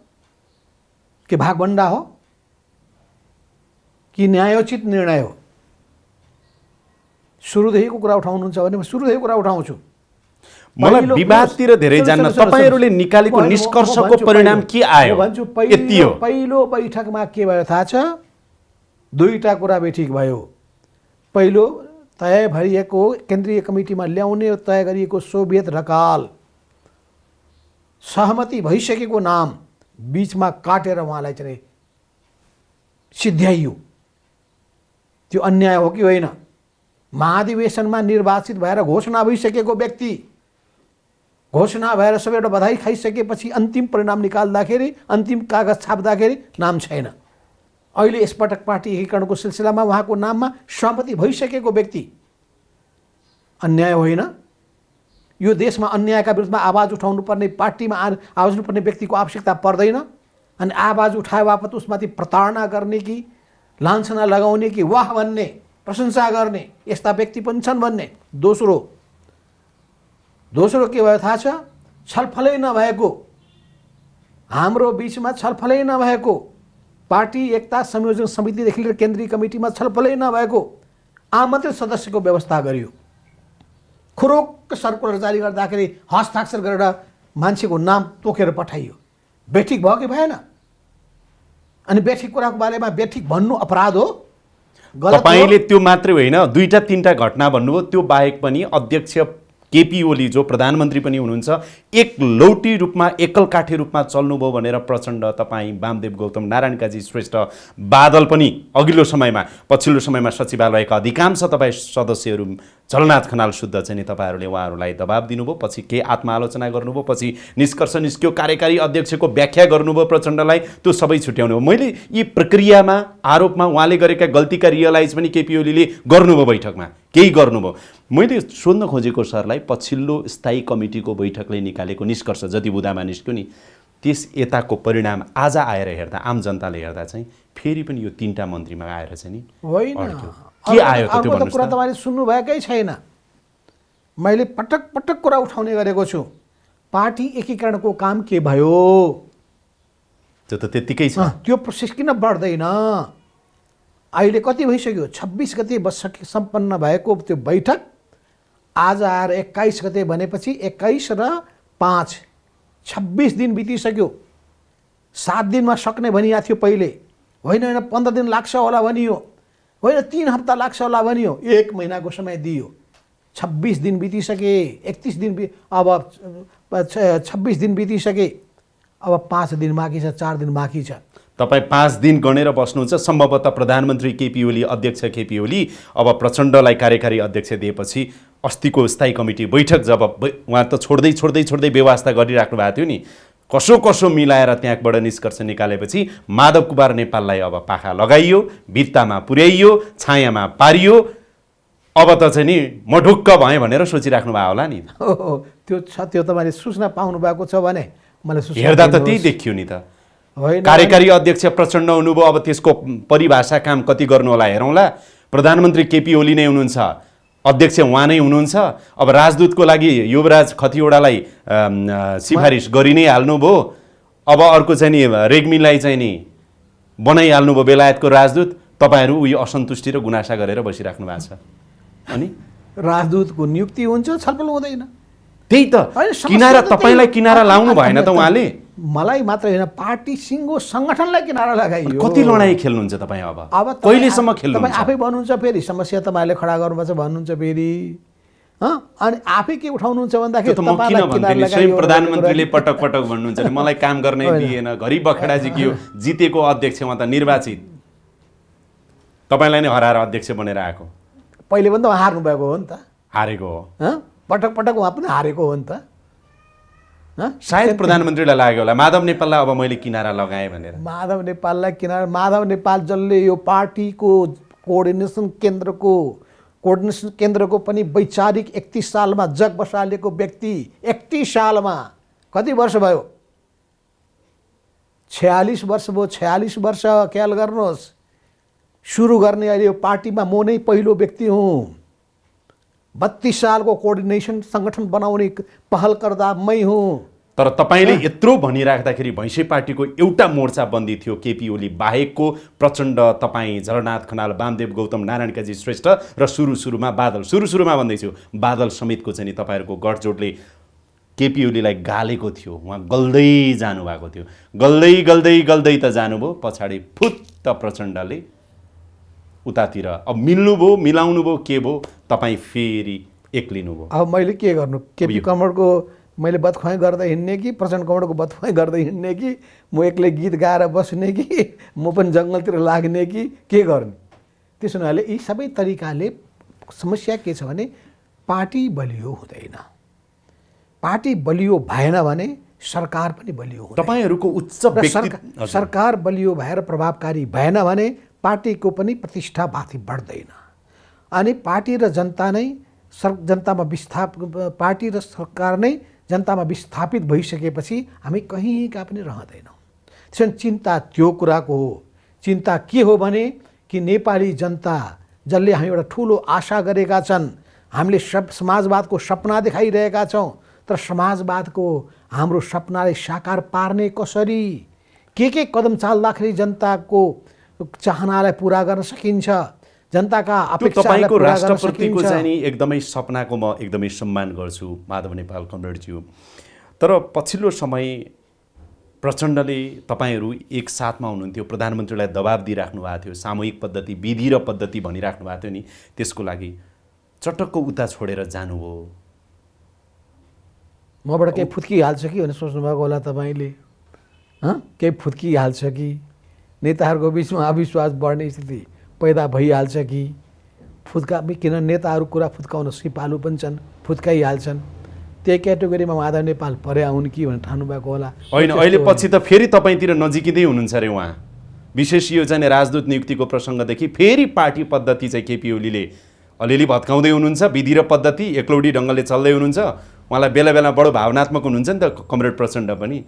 के भागभण्डा हो कि न्यायोचित निर्णय हो? सुरुदेखिको कुरा उठाउनुहुन्छ भने म सुरुदेखि कुरा उठाउँछु। मलाई विवादतिर धेरै जान्न, तपाईँहरूले निकालेको निष्कर्षको परिणाम के आयो? भन्छु पहिलो बैठकमा के भयो थाहा छ? 2टा कुरा बैठक भयो। पहिलो तय भइएको केन्द्रीय कमिटीमा ल्याउने तय गरिएको सोभियत रकाल सहमति भइसकेको नाम बीचमा काटेर उहाँलाई चाहिँ सिद्ध्याइयो। त्यो अन्याय हो कि होइन? महाधिवेशनमा निर्वाचित भएर घोषणा भइसकेको व्यक्ति घोषणा भएर सबैबाट बधाई खाइसकेपछि अन्तिम परिणाम निकाल्दाखेरि, अन्तिम कागज छाप्दाखेरि नाम छैन। अहिले यसपटक पार्टी एकीकरणको सिलसिलामा उहाँको नाममा सहमति भइसकेको व्यक्ति अन्याय होइन? यो देशमा अन्यायका विरुद्धमा आवाज उठाउनुपर्ने, पार्टीमा आवाज उठाउनुपर्ने व्यक्तिको आवश्यकता पर्दैन। अनि आवाज उठाए बापत उसमाथि प्रताडना गर्ने कि लान्छना लगाउने कि वाह भन्ने, प्रशंसा गर्ने यस्ता व्यक्ति पनि छन् भन्ने। दोस्रो के भयो थाहा छ? छलफलै नभएको, हाम्रो बिचमा छलफलै नभएको, पार्टी एकता संयोजन समितिदेखि लिएर केन्द्रीय कमिटीमा छलफलै नभएको, आमन्त्रित सदस्यको व्यवस्था गरियो। खुरुक्क सर्कुलर जारी गर्दाखेरि हस्ताक्षर गरेर मान्छेको नाम तोकेर पठाइयो। बेठिक भयो कि भएन? अनि बेठिक कुराको बारेमा बेठिक भन्नु अपराध हो, गलत हो। तपाईले त्यो मात्रै होइन, 2-3टा घटना भन्नुभयो, त्यो बाहेक पनि अध्यक्ष केपी ओली जो प्रधानमन्त्री पनि हुनुहुन्छ, एक लौटी रूपमा एकल काठे रूपमा चल्नुभयो भनेर प्रचण्ड, तपाईँ, वामदेव गौतम, नारायण काजी श्रेष्ठ, बादल पनि पछिल्लो समयमा सचिवालयका अधिकांश तपाईँ सदस्यहरू, झलनाथ खनाल शुद्ध चाहिँ नि तपाईँहरूले उहाँहरूलाई दबाब दिनुभयो, पछि के आत्मालोचना गर्नुभयो, पछि निष्कर्ष निस्क्यो, कार्यकारी अध्यक्षको व्याख्या गर्नुभयो प्रचण्डलाई, त्यो सबै छुट्याउनु भयो। मैले यी प्रक्रियामा, आरोपमा उहाँले गरेका गल्तीका रियलाइज पनि केपी ओलीले गर्नुभयो, बैठकमा केही गर्नुभयो। मैले सोध्न खोजेको सरलाई, पछिल्लो स्थायी कमिटीको बैठकले निकालेको निष्कर्ष जति बुदामा निस्क्यो नि, त्यस यताको परिणाम आज आएर हेर्दा, आम जनताले हेर्दा चाहिँ फेरि पनि यो 3टा मन्त्रीमा आएर चाहिँ नि होइन, के आयो त त्यो भन्नुहोस् कुरा त? तपाईँले सुन्नुभएकै छैन। मैले पटक कुरा उठाउने गरेको छु। पार्टी एकीकरणको काम के भयो? त्यो त त्यत्तिकै छ। त्यो प्रोसेस किन बढ्दैन? अहिले कति भइसक्यो? 26 गते सम्पन्न भएको त्यो बैठक आज आएर 21 गते भनेपछि 21 र 5 26 दिन बितिसक्यो। 7 दिनमा सक्ने भनिएको थियो पहिले, होइन 15 दिन लाग्छ होला भनियो, होइन 3 हप्ता लाग्छ होला भनियो, 1 महिनाको समय दियो। 26 दिन बितिसके, 31 दिन अब 26 दिन बितिसके, अब 5 दिन बाँकी छ, 4 दिन बाँकी छ। तपाईँ 5 दिन गणेर बस्नुहुन्छ। सम्भवतः प्रधानमन्त्री केपी ओली, अध्यक्ष केपी ओली अब प्रचण्डलाई कार्यकारी अध्यक्ष दिएपछि अस्तिको स्थायी कमिटी बैठक जब उहाँ त छोड्दै व्यवस्था गरिराख्नु भएको थियो नि, कसो मिलाएर त्यहाँबाट निष्कर्ष निकालेपछि माधव कुमार नेपाललाई अब पाखा लगाइयो, भित्तामा पुर्याइयो, छायामा पारियो। अब त चाहिँ नि म ढुक्क भएँ भनेर सोचिराख्नु भयो होला नि। त्यो छ, त्यो तपाईँले सूचना पाउनु भएको छ भने मलाई हेर्दा त त्यही देखियो नि त। होइन, कार्यकारी अध्यक्ष प्रचण्ड हुनुभयो, अब त्यसको परिभाषा काम कति गर्नु होला हेरौँला। प्रधानमन्त्री केपी ओली नै हुनुहुन्छ, अध्यक्ष उहाँ नै हुनुहुन्छ। अब राजदूतको लागि युवराज खतिवडालाई सिफारिस गरि नै हाल्नुभयो। अब अर्को चाहिँ नि रेग्मीलाई चाहिँ नि बनाइहाल्नुभयो बेलायतको राजदूत। तपाईँहरू उयो असन्तुष्टि र गुनासा गरेर बसिराख्नु भएको छ। अनि राजदूतको नियुक्ति हुन्छ, छलफल हुँदैन। त्यही त किनारा, तपाईँलाई किनारा लाउनु भएन त उहाँले? मलाई मात्र होइन, पार्टी सिङ्गो सङ्गठनलाई किनारा लगाइयो। कति लडाइँ खेल्नुहुन्छ तपाईँ? अब कहिलेसम्म खेल्नुहुन्छ? तपाईँ आफै भन्नुहुन्छ, फेरि समस्या तपाईँले खडा गर्नुपर्छ भन्नुहुन्छ फेरि। अनि आफै के उठाउनुहुन्छ भन्दाखेरि स्वयं प्रधानमन्त्रीले पटक भन्नुहुन्छ नि मलाई काम गर्नै दिएन, घरि बखडाजी के हो, जितेको अध्यक्ष उहाँ त निर्वाचित, तपाईँलाई नै हराएर अध्यक्ष बनेर आएको। पहिले पनि त उहाँ हार्नु भएको हो नि त, हारेको हो। पटक उहाँ पनि हारेको हो नि त। सायद प्रधानमन्त्रीलाई लाग्यो होला माधव नेपाललाई अब मैले किनारा लगाएँ भनेर। माधव नेपाललाई किनारा, माधव नेपाल जसले यो पार्टीको कोअर्डिनेसन केन्द्रको पनि वैचारिक 31 सालमा जग बसालेको व्यक्ति, 31 सालमा कति वर्ष भयो? 46 वर्ष भयो। 46 वर्ष ख्याल गर्नुहोस्। सुरु गर्ने अहिले यो पार्टीमा म नै पहिलो व्यक्ति हुँ। 32 सालको कोअर्डिनेसन सङ्गठन बनाउने पहल गर्दा मै हुँ। तर तपाईँले यत्रो भनिराख्दाखेरि भैँसे पार्टीको एउटा मोर्चा बन्दी थियो केपी ओली बाहेकको। प्रचण्ड, तपाईँ, झलनाथ खनाल, वामदेव गौतम, नारायण काजी श्रेष्ठ र सुरुमा बादल, सुरुमा भन्दैछु बादल समेतको चाहिँ नि तपाईँहरूको गठजोडले केपी ओलीलाई गालेको थियो। उहाँ गल्दै जानुभएको थियो, गल्दै त जानुभयो। पछाडि फुत्त प्रचण्डले उतातिर अब मिल्नुभयो, मिलाउनुभयो, के भयो, तपाईँ फेरि एक्लिनुभयो। अब मैले के गर्नु? केपी कमलको मैले बदखुवाई गर्दै हिँड्ने कि प्रचण्ड कमलको बदखुवाई गर्दै हिँड्ने कि म एक्लै गीत गाएर बस्ने कि म पनि जङ्गलतिर लाग्ने कि के गर्ने? त्यसो हुनाले यी सबै तरिकाले समस्या के छ भने पार्टी बलियो हुँदैन। पार्टी बलियो भएन भने सरकार पनि बलियो हुँदैन। तपाईँहरूको उच्च व्यक्ति सरकार बलियो भएर प्रभावकारी भएन भने पार्टीको पनि प्रतिष्ठा माथि बढ्दैन। अनि पार्टी र जनता नै जनतामा पार्टी र सरकार नै जनतामा विस्थापित भइसकेपछि हामी कहीँ कहाँ पनि रहँदैनौँ। त्यसो भने चिन्ता त्यो कुराको हो। चिन्ता के हो भने कि नेपाली जनता जसले हामी एउटा ठुलो आशा गरेका छन्, हामीले समाजवादको सपना देखाइरहेका छौँ, तर समाजवादको हाम्रो सपनालाई साकार पार्ने कसरी, के कदम चाल्दाखेरि जनताको चाहनालाई पुरा गर्न सकिन्छ, जनताका अपेक्षालाई तपाईको पुरा गर्न राष्ट्रप्रतिको सकिन्छ। चाहिँ नि एकदमै सपनाको म एकदमै सम्मान गर्छु माधव नेपाल कमरेडज्यू। तर पछिल्लो समय प्रचण्डले तपाईँहरू एक साथमा हुनुहुन्थ्यो, प्रधानमन्त्रीलाई दबाब दिइराख्नु भएको थियो, सामूहिक पद्धति विधि र पद्धति भनिराख्नु भएको थियो नि, त्यसको लागि चटक्क उता छोडेर जानुभयो। मबाट केही फुत्किहाल्छ कि भनेर सोच्नुभएको होला तपाईँले। केही फुत्किहाल्छ कि, नेताहरूको बिचमा अविश्वास बढ्ने स्थिति पैदा भइहाल्छ कि, किन नेताहरू कुरा फुत्काउन सिपालु पनि छन्, फुत्काइहाल्छन्। त्यही क्याटेगोरीमा माधव नेपाल परे आउन् कि भनेर ठान्नुभएको होला। होइन, अहिले पछि त फेरि तपाईँतिर नजिकिँदै हुनुहुन्छ अरे उहाँ। विशेष यो चाहिँ राजदूत नियुक्तिको प्रसङ्गदेखि फेरि पार्टी पद्धति चाहिँ केपी ओलीले अलिअलि भत्काउँदै हुनुहुन्छ, विधि र पद्धति एकलौटी ढङ्गले चल्दै हुनुहुन्छ। उहाँलाई बेला बेला बडो भावनात्मक हुनुहुन्छ नि त कमरेड प्रचण्ड पनि।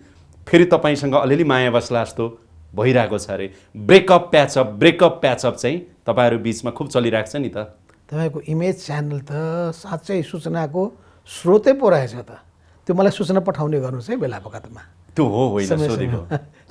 फेरि तपाईँसँग अलिअलि माया बस्ला जस्तो भइरहेको छ अरे। ब्रेकअप प्याचअप चाहिँ तपाईँहरू बिचमा खुब चलिरहेको छ नि त। तपाईँको इमेज च्यानल त साँच्चै सूचनाको स्रोतै पो रहेछ त। त्यो मलाई सूचना पठाउने गर्नुहोस् है बेला बखतमा। त्यो हो होइन सोधेको।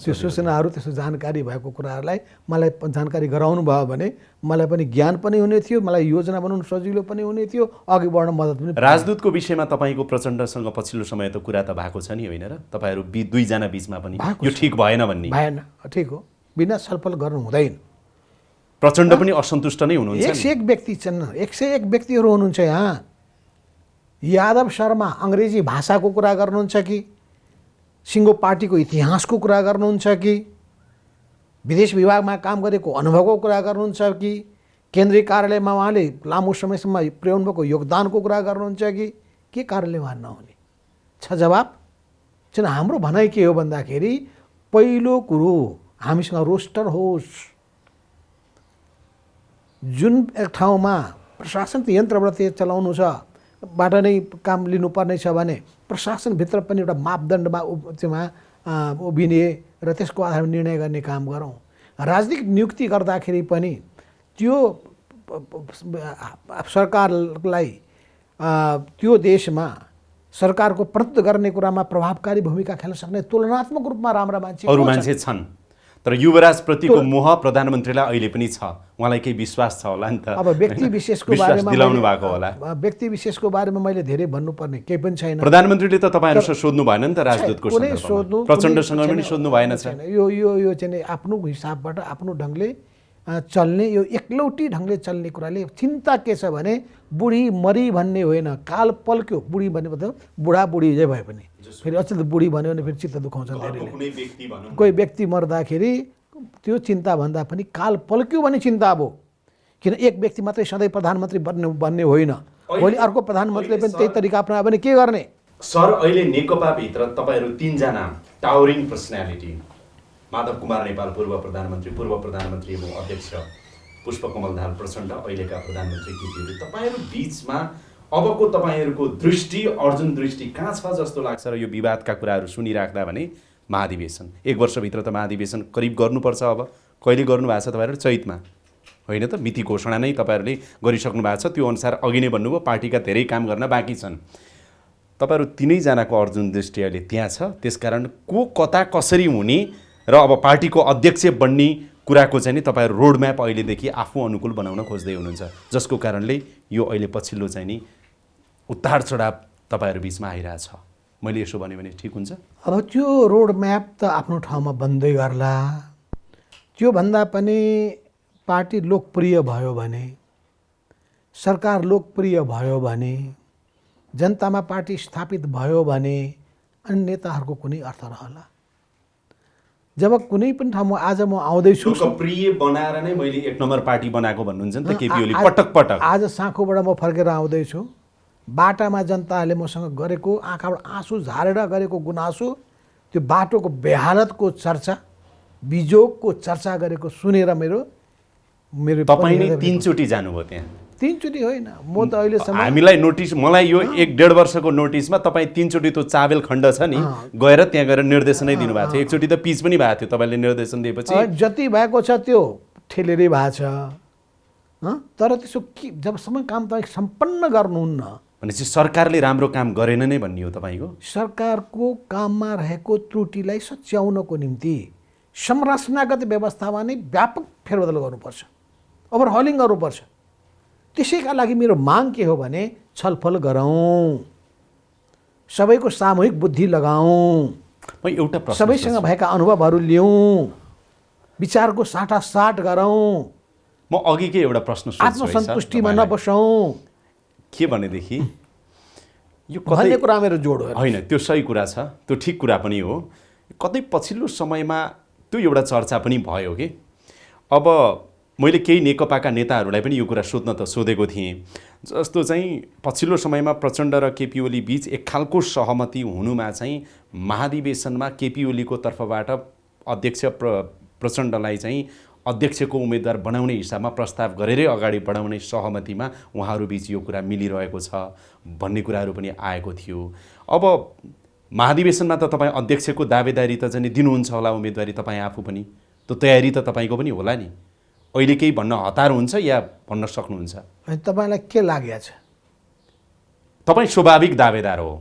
त्यो सूचनाहरू त्यस्तो जानकारी भएको कुराहरूलाई मलाई जानकारी गराउनु भयो भने मलाई पनि ज्ञान पनि हुने थियो, मलाई योजना बनाउनु सजिलो पनि हुने थियो, अघि बढ्न मद्दत पनि। राजदूतको विषयमा तपाईँको प्रचण्डसँग पछिल्लो समय त कुरा त भएको छ नि, होइन र? तपाईँहरू दुईजना बिचमा पनि यो ठिक भएन भन्ने। भएन, ठिक हो, बिना छलफल गर्नु हुँदैन। प्रचण्ड पनि असन्तुष्ट नै हुनुहुन्छ। 101 व्यक्ति छन्, 101 व्यक्तिहरू हुनुहुन्छ यहाँ। यादव शर्मा अङ्ग्रेजी भाषाको कुरा गर्नुहुन्छ कि सिङ्गो पार्टीको इतिहासको कुरा गर्नुहुन्छ कि विदेश विभागमा काम गरेको अनुभवको कुरा गर्नुहुन्छ कि केन्द्रीय कार्यालयमा उहाँले लामो समयसम्म पुर्याउनु भएको योगदानको कुरा गर्नुहुन्छ कि के कारणले उहाँ नहुने छ जवाब? चाहिँ हाम्रो भनाइ के हो भन्दाखेरि पहिलो कुरो हामीसँग रोस्टर होस्। जुन एक ठाउँमा प्रशासन यन्त्रबाट चलाउनु छ बाट नै काम लिनुपर्ने छ भने प्रशासनभित्र पनि एउटा मापदण्डमा उभिने र त्यसको आधारमा निर्णय गर्ने काम गरौँ। राजनीतिक नियुक्ति गर्दाखेरि पनि त्यो सरकारलाई त्यो देशमा सरकारको प्रतिनिधित्व गर्ने कुरामा प्रभावकारी भूमिका खेल्न सक्ने तुलनात्मक रूपमा राम्रा मान्छे अरू मान्छे छन्। तर युवराजप्रतिको मोह प्रधानमन्त्रीलाई अहिले पनि छ, उहाँलाई केही विश्वास छ होला नि त। अब व्यक्ति विशेषको बारेमा दिलाउनु भएको होला। व्यक्ति विशेषको बारेमा मैले धेरै भन्नुपर्ने केही पनि छैन। प्रधानमन्त्रीले त तपाईँहरूसँग सोध्नु भएन नि त राजदूतको सन्दर्भमा, प्रचण्डसँग पनि सोध्नु भएन छ। यो चाहिँ आफ्नो हिसाबबाट आफ्नो ढङ्गले चल्ने, यो एकलौटी ढङ्गले चल्ने कुराले चिन्ता के छ भने बुढी मरी भन्ने होइन, काल पल्क्यो। बुढी भन्ने मतलब बुढाबुढी जे भए पनि फेरि अचेल बुढी भन्यो भने फेरि चित्त दुखाउँछ धेरैले। कोही व्यक्ति मर्दाखेरि त्यो चिन्ता भन्दा पनि काल पल्क्यो भने चिन्ता अब। किन एक व्यक्ति मात्रै सधैँ प्रधानमन्त्री बन्ने होइन, भोलि अर्को प्रधानमन्त्रीले पनि त्यही तरिका अपनायो भने के गर्ने? सर, अहिले नेकपाभित्र तपाईँहरू तीनजना टावरिङ पर्सनालिटी, माधव कुमार नेपाल पूर्व प्रधानमन्त्री एवं अध्यक्ष, पुष्पकमल दाहाल प्रचण्ड अहिलेका प्रधानमन्त्री केपी ओली, तपाईँहरू बिचमा अबको तपाईँहरूको दृष्टि, अर्जुन दृष्टि कहाँ छ जस्तो लाग्छ? र यो विवादका कुराहरू सुनिराख्दा भने महाधिवेशन 1 वर्षभित्र त महाधिवेशन करिब गर्नुपर्छ। अब कहिले गर्नु भएको छ तपाईँहरू? चैतमा होइन त? मिति घोषणा नै तपाईँहरूले गरिसक्नु भएको छ। त्यो अनुसार अघि नै भन्नुभयो पार्टीका धेरै काम गर्न बाँकी छन्। तपाईँहरू तिनैजनाको अर्जुन दृष्टि अहिले त्यहाँ छ। त्यसकारण को कता कसरी हुने र अब पार्टीको अध्यक्ष बन्ने कुराको चाहिँ नि तपाईँहरू रोडम्याप अहिलेदेखि आफू अनुकूल बनाउन खोज्दै हुनुहुन्छ, जसको कारणले यो अहिले पछिल्लो चाहिँ नि उतार चढाव तपाईँहरू बिचमा आइरहेछ। मैले यसो भने ठिक हुन्छ? अब त्यो रोडम्याप त आफ्नो ठाउँमा बन्दै गर्ला। त्यो भन्दा पनि पार्टी लोकप्रिय भयो भने, सरकार लोकप्रिय भयो भने, जनतामा पार्टी स्थापित भयो भने अनि नेताहरूको कुनै अर्थ रहला। जब कुनै पनि ठाउँमा आज म आउँदैछु, लोकप्रिय बनाएर नै मैले 1 नम्बर पार्टी बनाएको भन्नुहुन्छ नि त केपी ओली पटक। आज साँखोबाट म फर्केर आउँदैछु, बाटामा जनताहरूले मसँग गरेको आँखाबाट आँसु झारेर गरेको गुनासो, त्यो बाटोको बेहालतको चर्चा, बिजोगको चर्चा गरेको सुनेर मेरो तपाईँ नै 3 चोटि जानुभयो त्यहाँ। तीनचोटि होइन, म त अहिलेसम्म हामीलाई नोटिस, मलाई यो 1.5 वर्षको नोटिसमा तपाईँ 3 चोटि त्यो चाबेल खण्ड छ नि गएर त्यहाँ गएर निर्देशनै दिनुभएको थियो। एकचोटि त पिच पनि भएको थियो तपाईँले निर्देशन दिएपछि। जति भएको छ त्यो ठेलेरै भएको छ। तर त्यसो के जबसम्म काम तपाईँ सम्पन्न गर्नुहुन्न, भनेपछि सरकारले राम्रो काम गरेन नै भन्ने हो तपाईँको? सरकारको काममा रहेको त्रुटिलाई सच्याउनको निम्ति संरचनागत व्यवस्थामा नै व्यापक फेरबदल गर्नुपर्छ, ओभरहलिङ गर्नुपर्छ। त्यसैका लागि मेरो माग के हो भने छलफल गरौँ, सबैको सामूहिक बुद्धि लगाऊँ, एउटा प्रश्न सबैसँग भएका अनुभवहरू लियौँ, विचारको साटासाट गरौँ, म अघिकै एउटा प्रश्न सोध्छु आत्मसन्तुष्टिमा नबसौँ। के भनेदेखि यो भन्ने कुरा मेरो जोड हो होइन, त्यो सही कुरा छ, त्यो ठिक कुरा पनि हो। कतै पछिल्लो समयमा त्यो एउटा चर्चा पनि भयो कि अब मैले केही नेकपाका नेताहरूलाई पनि यो कुरा सोध्न त सोधेको थिएँ, जस्तो चाहिँ पछिल्लो समयमा प्रचण्ड र केपी ओली बीच एक खालको सहमति हुनुमा चाहिँ महाधिवेशनमा केपी ओलीको तर्फबाट अध्यक्ष प्रचण्डलाई चाहिँ अध्यक्षको उम्मेदवार बनाउने हिसाबमा प्रस्ताव गरेरै अगाडि बढाउने सहमतिमा उहाँहरू बीच यो कुरा मिलिरहेको छ भन्ने कुराहरू पनि आएको थियो। अब महाधिवेशनमा त तपाईँ अध्यक्षको दावेदारी त चाहिँ दिनुहुन्छ होला, उम्मेदवारी तपाईँ आफू पनि, त्यो तयारी त तपाईँको पनि होला नि। अहिले केही भन्न हतार हुन्छ या भन्न सक्नुहुन्छ? तपाईँलाई के लागेको छ? तपाईँ स्वाभाविक दावेदार हो,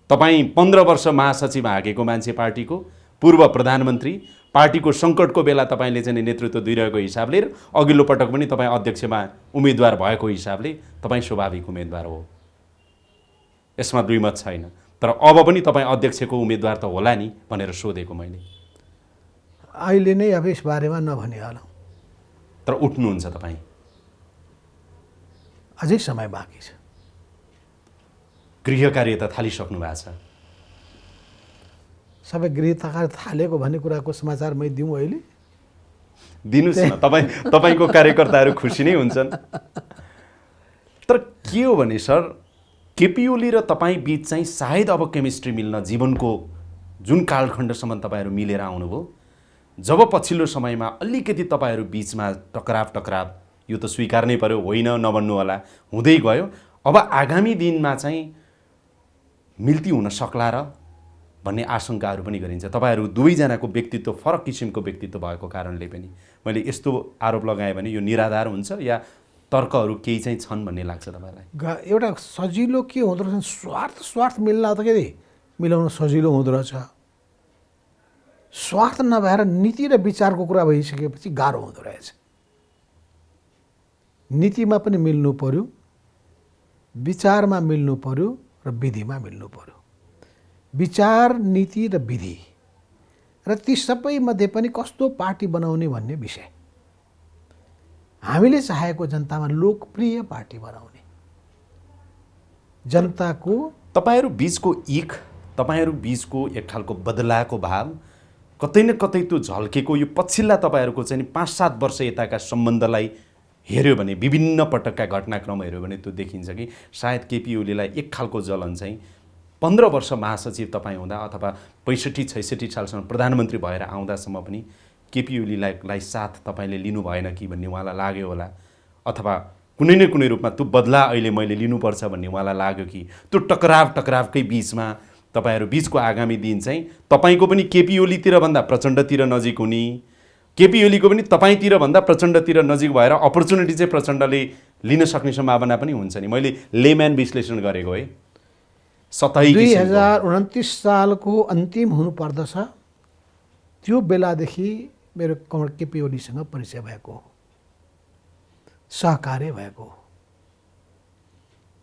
तपाईँ 15 वर्ष महासचिव हाकेको मान्छे, पार्टीको पूर्व प्रधानमन्त्री, पार्टीको सङ्कटको बेला तपाईँले चाहिँ नेतृत्व दिइरहेको हिसाबले अघिल्लो पटक पनि तपाईँ अध्यक्षमा उम्मेदवार भएको हिसाबले तपाईँ स्वाभाविक उम्मेदवार हो, यसमा दुई मत छैन। तर अब पनि तपाईँ अध्यक्षको उम्मेदवार त होला नि भनेर सोधेको मैले। अहिले नै अब यस बारेमा नभनिहालौँ, तर उठ्नुहुन्छ तपाईँ? अझै समय बाँकी छ। गृह कार्य त थालिसक्नु भएको छ। सबै गृह कार्य थालेको भन्ने कुराको समाचार मैले दिउँ अहिले? दिनुहोस् न, तपाईँको कार्यकर्ताहरू खुसी नै हुन्छन्। तर के हो भने सर, केपी ओली र तपाईँ बीच चाहिँ सायद अब केमिस्ट्री मिल्न जीवनको जुन कालखण्डसम्म तपाईँहरू मिलेर आउनुभयो, जब पछिल्लो समयमा अलिकति तपाईँहरू बीचमा टकराव यो त स्वीकार्नै पर्यो, होइन नभन्नु होला, हुँदै गयो। अब आगामी दिनमा चाहिँ मिल्ती हुन सक्ला र भन्ने आशंकाहरू पनि गरिन्छ। तपाईँहरू दुवैजनाको व्यक्तित्व फरक किसिमको व्यक्तित्व भएको कारणले पनि मैले यस्तो आरोप लगाएँ भने यो निराधार हुन्छ या तर्कहरू केही चाहिँ छन् भन्ने लाग्छ तपाईँलाई? एउटा सजिलो के हुँदो रहेछ, स्वार्थ मिल्न त के मिलाउन सजिलो हुँदो रहेछ। स्वार्थ नभएर नीति र विचारको कुरा भइसकेपछि गाह्रो हुँदो रहेछ। नीतिमा पनि मिल्नु पर्यो, विचारमा मिल्नु पर्यो र विधिमा मिल्नु पर्यो। विचार, नीति र विधि र ती सबै मध्ये पनि कस्तो पार्टी बनाउने भन्ने विषय। हामीले चाहेको जनतामा लोकप्रिय पार्टी बनाउने, जनताको तपाईँहरू बीचको तपाईँहरू बीचको एक खालको बदलाको भाव कतै न कतै त्यो झल्केको यो पछिल्ला तपाईँहरूको चाहिँ 5-7 वर्ष यताका सम्बन्धलाई हेऱ्यो भने, विभिन्न पटकका घटनाक्रम हेऱ्यो भने त्यो देखिन्छ कि सायद केपी ओलीलाई एक खालको जलन चाहिँ 15 वर्ष महासचिव तपाईँ हुँदा अथवा 65-66 सालसम्म प्रधानमन्त्री भएर आउँदासम्म पनि केपी ओलीलाई साथ तपाईँले लिनु भएन कि भन्ने उहाँलाई लाग्यो होला, अथवा कुनै न कुनै रूपमा त्यो बदला अहिले मैले लिनुपर्छ भन्ने उहाँलाई लाग्यो कि त्यो टकरावकै बिचमा तपाईँहरू बिचको आगामी दिन चाहिँ तपाईँको पनि केपी ओलीतिर भन्दा प्रचण्डतिर नजिक हुने, केपी ओलीको पनि तपाईँतिर भन्दा प्रचण्डतिर नजिक भएर अपर्च्युनिटी चाहिँ प्रचण्डले लिन सक्ने सम्भावना पनि हुन्छ नि। मैले लेम्यान विश्लेषण गरेको है। 2029 सालको अन्तिम हुनुपर्दछ, त्यो बेलादेखि मेरो केपी ओलीसँग परिचय भएको हो, सहकार्य भएको हो।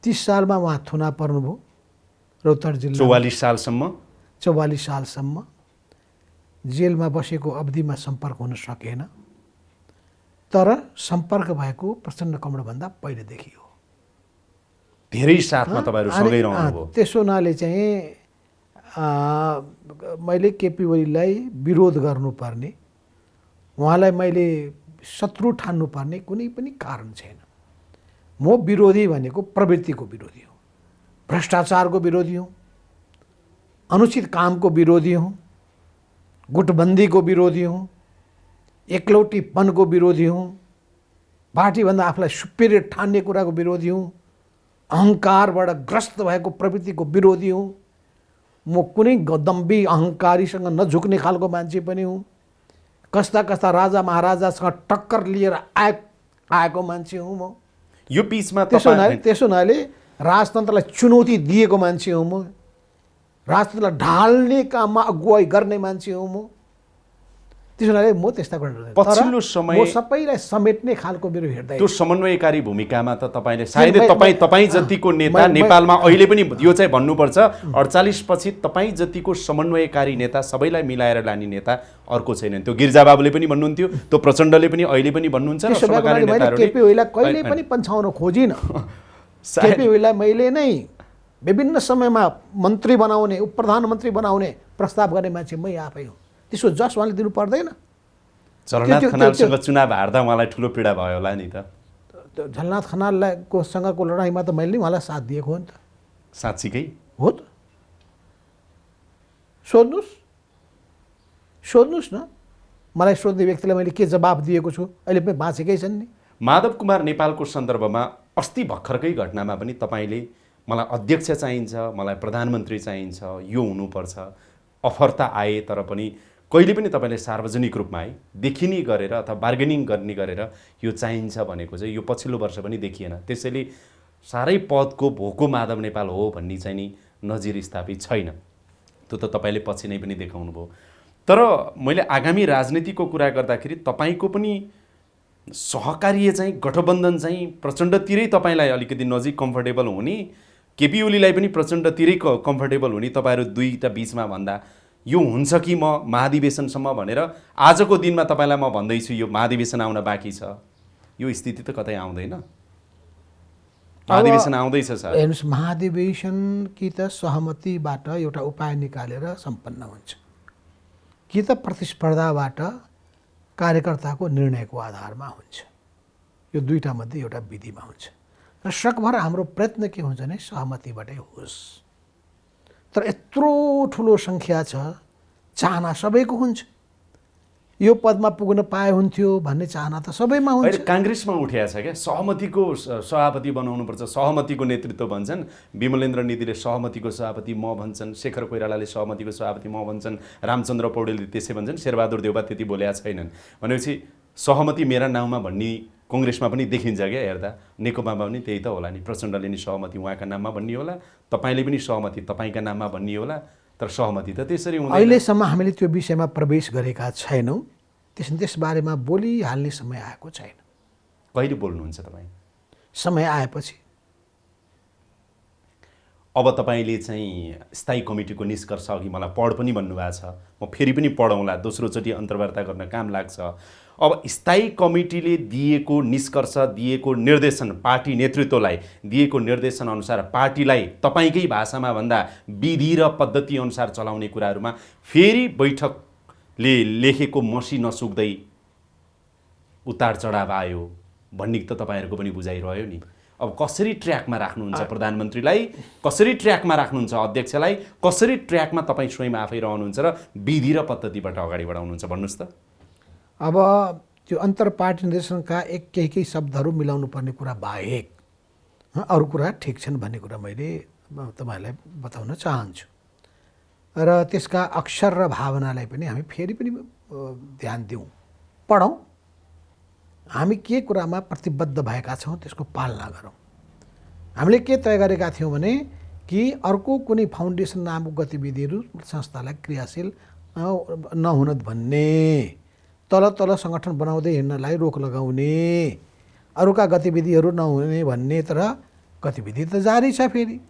30 सालमा उहाँ थुना पर्नुभयो रौतहट जिल्ला, 44 सालसम्म जेलमा बसेको अवधिमा सम्पर्क हुन सकेन। तर सम्पर्क भएको प्रचण्ड कमलभन्दा पहिलेदेखि हो। धेरै साथमा तपाईँहरू सँगै रहनुभयो। त्यसो हुनाले चाहिँ मैले केपी ओलीलाई विरोध गर्नुपर्ने, उहाँलाई मैले शत्रु ठान्नुपर्ने कुनै पनि कारण छैन। म विरोधी भनेको प्रवृत्तिको विरोधी हो, भ्रष्टाचारको विरोधी हूँ, अनुचित कामको विरोधी हूँ, गुटबन्दीको विरोधी हूँ, एकलौटीपनको विरोधी हूँ, पार्टीभन्दा आफूलाई सुपेरियर ठान्ने कुराको विरोधी हुँ, अहङ्कारबाट ग्रस्त भएको प्रवृत्तिको विरोधी हुँ, म कुनै दम्बी अहङ्कारीसँग नझुक्ने खालको मान्छे पनि हुँ, कस्ता कस्ता राजा महाराजासँग टक्कर लिएर आएको मान्छे हुँ म। यो बीचमा त्यसो हुनाले राजतन्त्रलाई चुनौती दिएको मान्छे हुँ म, राजतन्त्रलाई ढाल्ने काममा अगुवाई गर्ने मान्छे हुँ म। त्यसो हुनाले म त्यस्ता कुरा पछिल्लो समय म सबैलाई समेट्ने खालको मेरो हृदय। त्यो समन्वयकारी भूमिकामा त तपाईँले सायदै तपाईँ जतिको नेता नेपालमा अहिले पनि यो चाहिँ भन्नुपर्छ 48 पछि तपाईँ जतिको समन्वयकारी नेता, सबैलाई मिलाएर लाने नेता अर्को छैन। त्यो गिरिजाबाबुले पनि भन्नुहुन्थ्यो, त्यो प्रचण्डले पनि अहिले पनि भन्नुहुन्छ र समकालीन नेताहरूले केपी ओलीलाई कहिले पनि पन्छाउन खोजिन। केपी ओलीलाई मैले नै विभिन्न समयमा मन्त्री बनाउने, उप प्रधानमन्त्री बनाउने प्रस्ताव गर्ने मान्छे मै आफै हुँ। त्यसको जस उहाँले दिनु पर्दैन। झलनाथ खनालसँग चुनाव हार्दा उहाँलाई ठुलो पीडा भयो होला नि त। झलनाथ खनालसँगको लडाइँमा त मैले उहाँलाई साथ दिएको हो नि त। साँच्चीकै हो त, सोध्नुहोस् न, मलाई सोध्ने व्यक्तिलाई मैले के जवाब दिएको छु, अहिले पनि बाँचेकै छन् नि। माधव कुमार नेपालको सन्दर्भमा अस्ति भर्खरकै घटनामा पनि तपाईँले मलाई अध्यक्ष चाहिन्छ, मलाई प्रधानमन्त्री चाहिन्छ, यो हुनुपर्छ, अफर त आए तर पनि कहिले पनि तपाईँले सार्वजनिक रूपमा है देखिने गरेर अथवा बार्गेनिङ गर्ने गरेर यो चाहिन्छ भनेको चाहिँ यो पछिल्लो वर्ष पनि देखिएन। त्यसैले साह्रै पदको भोको माधव नेपाल हो भन्ने चाहिँ नि नजिर स्थापित छैन। त्यो त तपाईँले पछि नै पनि देखाउनु भयो। तर मैले आगामी राजनीतिको कुरा गर्दाखेरि तपाईँको पनि सहकार्य चाहिँ गठबन्धन चाहिँ प्रचण्डतिरै तपाईँलाई अलिकति नजिक कम्फर्टेबल हुने, केपी ओलीलाई पनि प्रचण्डतिरै कम्फर्टेबल हुने, तपाईँहरू दुईटा बिचमा भन्दा यो हुन्छ कि म महाधिवेशनसम्म भनेर आजको दिनमा तपाईँलाई म भन्दैछु यो महाधिवेशन आउन बाँकी छ, यो स्थिति त कतै आउँदैन। महाधिवेशन आउँदैछ सर। हेर्नुहोस्, महाधिवेशन कि त सहमतिबाट एउटा उपाय निकालेर सम्पन्न हुन्छ, कि त प्रतिस्पर्धाबाट कार्यकर्ताको निर्णयको आधारमा हुन्छ। यो दुईटा मध्ये एउटा विधिमा हुन्छ। र सकभर हाम्रो प्रयत्न के हुन्छ भने सहमतिबाटै होस्। तर यत्रो ठुलो सङ्ख्या छ, चाहना सबैको हुन्छ। यो पदमा पुग्न पाए हुन्थ्यो भन्ने चाहना त सबैमा हुन्छ। अहिले काङ्ग्रेसमा उठिया छ क्या, सहमतिको सभापति बनाउनुपर्छ, सहमतिको नेतृत्व भन्छन्। विमलेन्द्र निधिले सहमतिको सभापति म भन्छन्, शेखर कोइरालाले सहमतिको सभापति म भन्छन्, रामचन्द्र पौडेलले त्यसै भन्छन्, शेरबहादुर देउबा त्यति बोलेका छैनन्। भनेपछि सहमति मेरा नाउँमा भन्ने कङ्ग्रेसमा पनि देखिन्छ क्या हेर्दा। नेकपामा पनि त्यही त होला नि, प्रचण्डले नि सहमति उहाँका नाममा भन्ने होला, तपाईँले पनि सहमति तपाईँका नाममा भन्ने होला, तर सहमति त त्यसरी हुँदैन। अहिलेसम्म हामीले त्यो विषयमा प्रवेश गरेका छैनौँ, त्यसबारेमा बोलिहाल्ने समय आएको छैन। कहिले बोल्नुहुन्छ तपाईँ? समय आएपछि। अब तपाईँले चाहिँ स्थायी कमिटीको निष्कर्ष अघि मलाई पढ पनि भन्नुभएको छ, म फेरि पनि पढौँला, दोस्रोचोटि अन्तर्वार्ता गर्न काम लाग्छ। अब स्थायी कमिटीले दिएको निष्कर्ष, दिएको निर्देशन, पार्टी नेतृत्वलाई दिएको निर्देशन अनुसार पार्टीलाई तपाईँकै भाषामा भन्दा विधि र पद्धति अनुसार चलाउने कुराहरूमा फेरि बैठकले लेखेको मसी नसुक्दै उतार चढाव आयो भन्ने त तपाईँहरूको पनि बुझाइरह्यो नि। अब कसरी ट्र्याकमा राख्नुहुन्छ प्रधानमन्त्रीलाई, कसरी ट्र्याकमा राख्नुहुन्छ अध्यक्षलाई, कसरी ट्र्याकमा तपाईँ स्वयं आफै रहनुहुन्छ र विधि र पद्धतिबाट अगाडि बढाउनुहुन्छ भन्नुहोस् त। अब त्यो अन्तर पार्टी निर्देशनका केही शब्दहरू मिलाउनु पर्ने कुरा बाहेक अरू कुरा ठिक छन् भन्ने कुरा मैले तपाईँहरूलाई बताउन चाहन्छु। र त्यसका अक्षर र भावनालाई पनि हामी फेरि पनि ध्यान दिउँ, पढौँ, हामी के कुरामा प्रतिबद्ध भएका छौँ त्यसको पालना गरौँ। हामीले के तय गरेका थियौँ भने कि अर्को कुनै फाउन्डेसन नामको गतिविधिहरू संस्थालाई क्रियाशील नहुन भन्ने, तल सङ्गठन बनाउँदै हिँड्नलाई रोक लगाउने, अरूका गतिविधिहरू नहुने भन्ने, तर गतिविधि त जारी छ। फेरि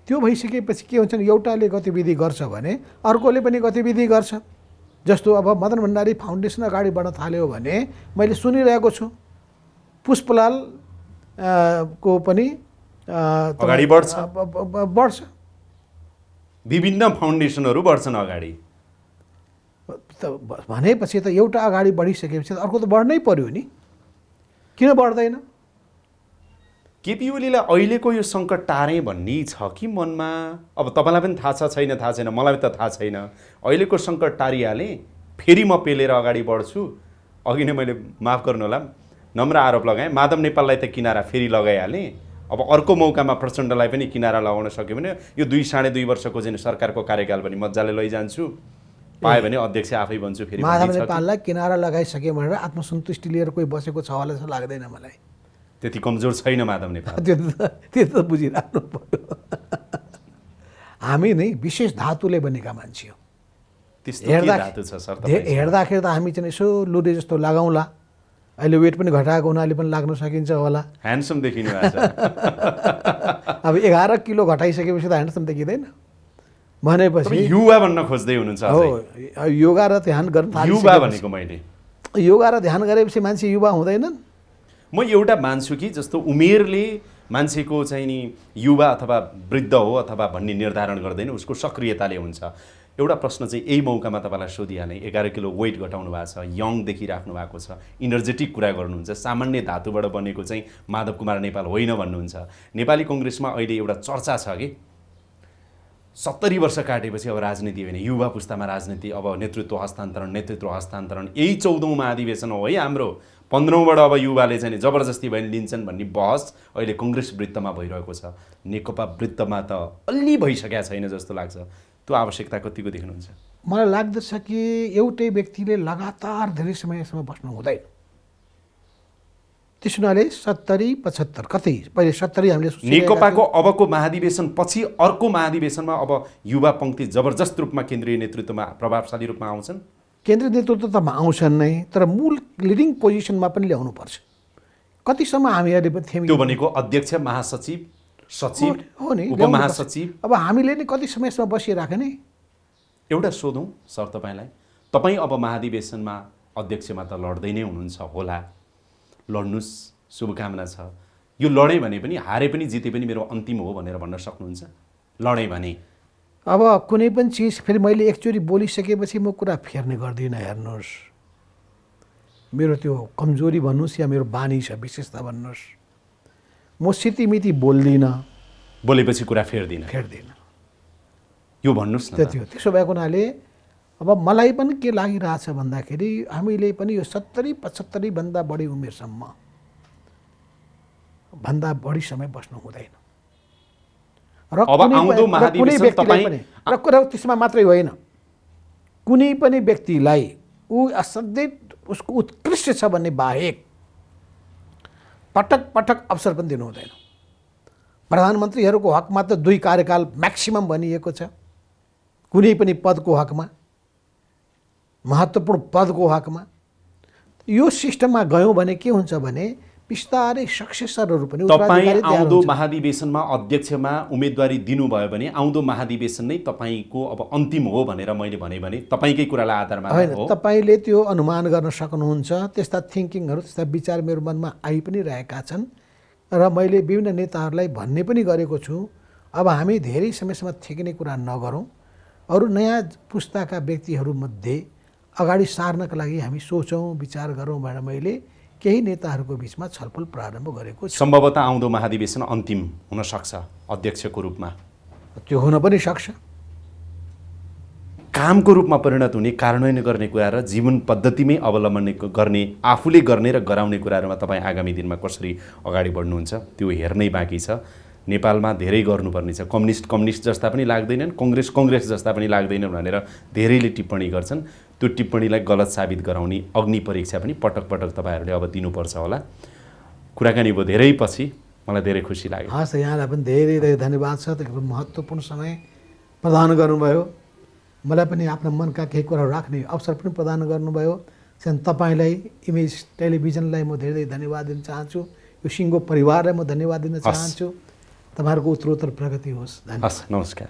त्यो भइसकेपछि के हुन्छ भने एउटाले गतिविधि गर्छ भने अर्कोले पनि गतिविधि गर्छ। जस्तो अब मदन भण्डारी फाउन्डेसन अगाडि बढ्न थाल्यो भने मैले सुनिरहेको छु पुष्पलाल को पनि अगाडि बढ्छ, विभिन्न फाउन्डेसनहरू बढ्छन् अगाडि। भनेपछि त एउटा अगाडि बढिसकेपछि अर्को त बढ्नै पर्यो नि, किन बढ्दैन? केपी ओलीलाई अहिलेको यो सङ्कट टारेँ भन्ने छ कि मनमा? अब तपाईँलाई पनि थाहा छ छैन, थाहा छैन, मलाई त थाहा छैन। अहिलेको सङ्कट टारिहालेँ, फेरि म पेलेर अगाडि बढ्छु। अघि नै मैले, माफ गर्नु होला, नम्र आरोप लगाएँ, माधव नेपाललाई त किनारा फेरि लगाइहालेँ। अब अर्को मौकामा प्रचण्डलाई पनि किनारा लगाउन सक्यो भने यो 2.5 वर्षको चाहिँ सरकारको कार्यकाल पनि मजाले लैजान्छु, पायो भने अध्यक्ष आफै बन्छु फेरि। माधव नेपाललाई किनारा लगाइसक्यो भनेर आत्मसन्तुष्टि लिएर कोही बसेको छ होला जस्तो लाग्दैन मलाई। त्यति कमजोर छैन माधव नेपाल। त्यो त बुझिराख्नु पर्यो। हामी नै विशेष धातुले बनेका मान्छे हो। त्यस्तो के धातु छ सर? हेर्दाखेरि त हामी चाहिँ यसो लुरे जस्तो लगाउँला, अहिले वेट पनि घटाएको हुनाले पनि लाग्न सकिन्छ होला। ह्यान्डसम देखिनु भएको छ। अब 11 किलो घटाइसकेपछि त ह्यान्डसम देखिँदैन भनेपछि युवा भन्न खोज्दै हुनुहुन्छ। हो, योगा र ध्यान गर्न युवा भनेको मैले योगा र ध्यान गरेपछि मान्छे युवा हुँदैनन्। म एउटा मान्छु कि जस्तो उमेरले मान्छेको चाहिँ नि युवा अथवा वृद्ध हो अथवा भन्ने निर्धारण गर्दैन, उसको सक्रियताले हुन्छ। एउटा प्रश्न चाहिँ यही मौकामा तपाईँलाई सोधिहालेँ। 11 किलो वेट घटाउनु भएको छ, यङ देखिराख्नु भएको छ, इनर्जेटिक कुरा गर्नुहुन्छ, सामान्य धातुबाट बनेको चाहिँ माधव कुमार नेपाल होइन भन्नुहुन्छ। नेपाली कङ्ग्रेसमा अहिले एउटा चर्चा छ कि 70 वर्ष काटेपछि अब राजनीति होइन, युवा पुस्तामा राजनीति, अब नेतृत्व हस्तान्तरण यही 14औं महाधिवेशन हो है हाम्रो। 15औँबाट अब युवाले चाहिँ जबरजस्ती भए लिन्छन् भन्ने बहस अहिले कङ्ग्रेस वृत्तमा भइरहेको छ। नेकपा वृत्तमा त अलि भइसकेको छैन जस्तो लाग्छ। त्यो आवश्यकता कतिको देख्नुहुन्छ? मलाई लाग्दछ कि एउटै व्यक्तिले लगातार धेरै समयसम्म बस्नु हुँदैन। त्यस हुनाले 70-75 कतै पहिले 70 हामीले नेकपाको अबको महाधिवेशन पछि अर्को महाधिवेशनमा अब युवा पङ्क्ति जबरजस्त रूपमा केन्द्रीय नेतृत्वमा प्रभावशाली रूपमा आउँछन्। केन्द्रीय नेतृत्वमा आउँछन् नै, तर मूल लिडिङ पोजिसनमा पनि ल्याउनुपर्छ। कतिसम्म हामीहरूले पनि थियौँ त्यो भनेको अध्यक्ष, महासचिव, सचिव, हो नि, उपमहासचिव। अब हामीले नि कति समयसम्म बसिराख्ने। एउटा सोधौँ सर तपाईँलाई, तपाईँ अब महाधिवेशनमा अध्यक्षमा त लड्दै नै हुनुहुन्छ होला, लड्नुहोस्, शुभकामना छ। यो लडेँ भने पनि हारे पनि जिते पनि मेरो अन्तिम हो भनेर भन्न सक्नुहुन्छ? लडेँ भने अब कुनै पनि चिज फेरि मैले एकचोटि बोलिसकेपछि म कुरा फेर्ने गर्दिनँ। हेर्नुहोस्, मेरो त्यो कमजोरी भन्नुहोस् या मेरो बानी छ, विशेषता भन्नुहोस्, म सितिमिति बोल्दिनँ, बोलेपछि कुरा फेर्दिनँ। यो भन्नुहोस् न। त्यसो भएको हुनाले अब मलाई पनि के लागिरहेछ भन्दाखेरि हामीले पनि यो 70-75 भन्दा बढी उमेरसम्म भन्दा बढी समय बस्नु हुँदैन। र त्यसमा मात्रै होइन, कुनै पनि व्यक्तिलाई ऊ असाध्यै उसको उत्कृष्ट छ भन्ने बाहेक पटक पटक अवसर पनि दिनु हुँदैन। प्रधानमन्त्रीहरूको हकमा त 2 कार्यकाल म्याक्सिमम भनिएको छ। कुनै पनि पदको हकमा, महत्त्वपूर्ण पदको हकमा यो सिस्टममा गयौँ भने के हुन्छ भने बिस्तारै सक्सेसरहरू पनि तपाईँ आउँदो महाधिवेशनमा अध्यक्षमा उम्मेदवारी दिनुभयो भने आउँदो महाधिवेशन नै तपाईँको अब अन्तिम हो भनेर मैले भने तपाईँकै कुरालाई आधारमा होइन, तपाईँले त्यो अनुमान गर्न सक्नुहुन्छ। त्यस्ता थिङ्किङहरू, त्यस्ता विचार मेरो मनमा आइ पनि रहेका छन् र मैले विभिन्न नेताहरूलाई भन्ने पनि गरेको छु। अब हामी धेरै समयसम्म थेक्ने कुरा नगरौँ, अरू नयाँ पुस्ताका व्यक्तिहरूमध्ये अगाडि सार्नका लागि हामी सोचौँ, विचार गरौँ भनेर मैले केही नेताहरूको बिचमा छलफल प्रारम्भ गरेको छु। सम्भवतः आउँदो महाधिवेशन अन्तिम हुन सक्छ अध्यक्षको रूपमा। त्यो हुन पनि सक्छ। कामको रूपमा परिणत हुने, कार्यान्वयन गर्ने कुरा र जीवन पद्धतिमै अवलम्बन गर्ने, आफूले गर्ने र गराउने कुराहरूमा तपाईँ आगामी दिनमा कसरी अगाडि बढ्नुहुन्छ त्यो हेर्नै बाँकी छ। नेपालमा धेरै गर्नुपर्ने छ। कम्युनिस्ट जस्ता पनि लाग्दैनन्, कङ्ग्रेस जस्ता पनि लाग्दैनन् भनेर धेरैले टिप्पणी गर्छन्। त्यो टिप्पणीलाई गलत साबित गराउने अग्नि परीक्षा पनि पटक पटक तपाईँहरूले अब दिनुपर्छ होला। कुराकानी भयो धेरै पछि, मलाई धेरै खुसी लाग्यो। हस्, यहाँलाई पनि धेरै धेरै धन्यवाद छ। त्यो महत्त्वपूर्ण समय प्रदान गर्नुभयो, मलाई पनि आफ्ना मनका केही कुराहरू राख्ने अवसर पनि प्रदान गर्नुभयो। तपाईँलाई, इमेज टेलिभिजनलाई म धेरै धेरै धन्यवाद दिन चाहन्छु। यो सिङ्गो परिवारलाई म धन्यवाद दिन चाहन्छु। तपाईँहरूको उत्तरोत्तर प्रगति होस्। धन्यवाद। नमस्कार।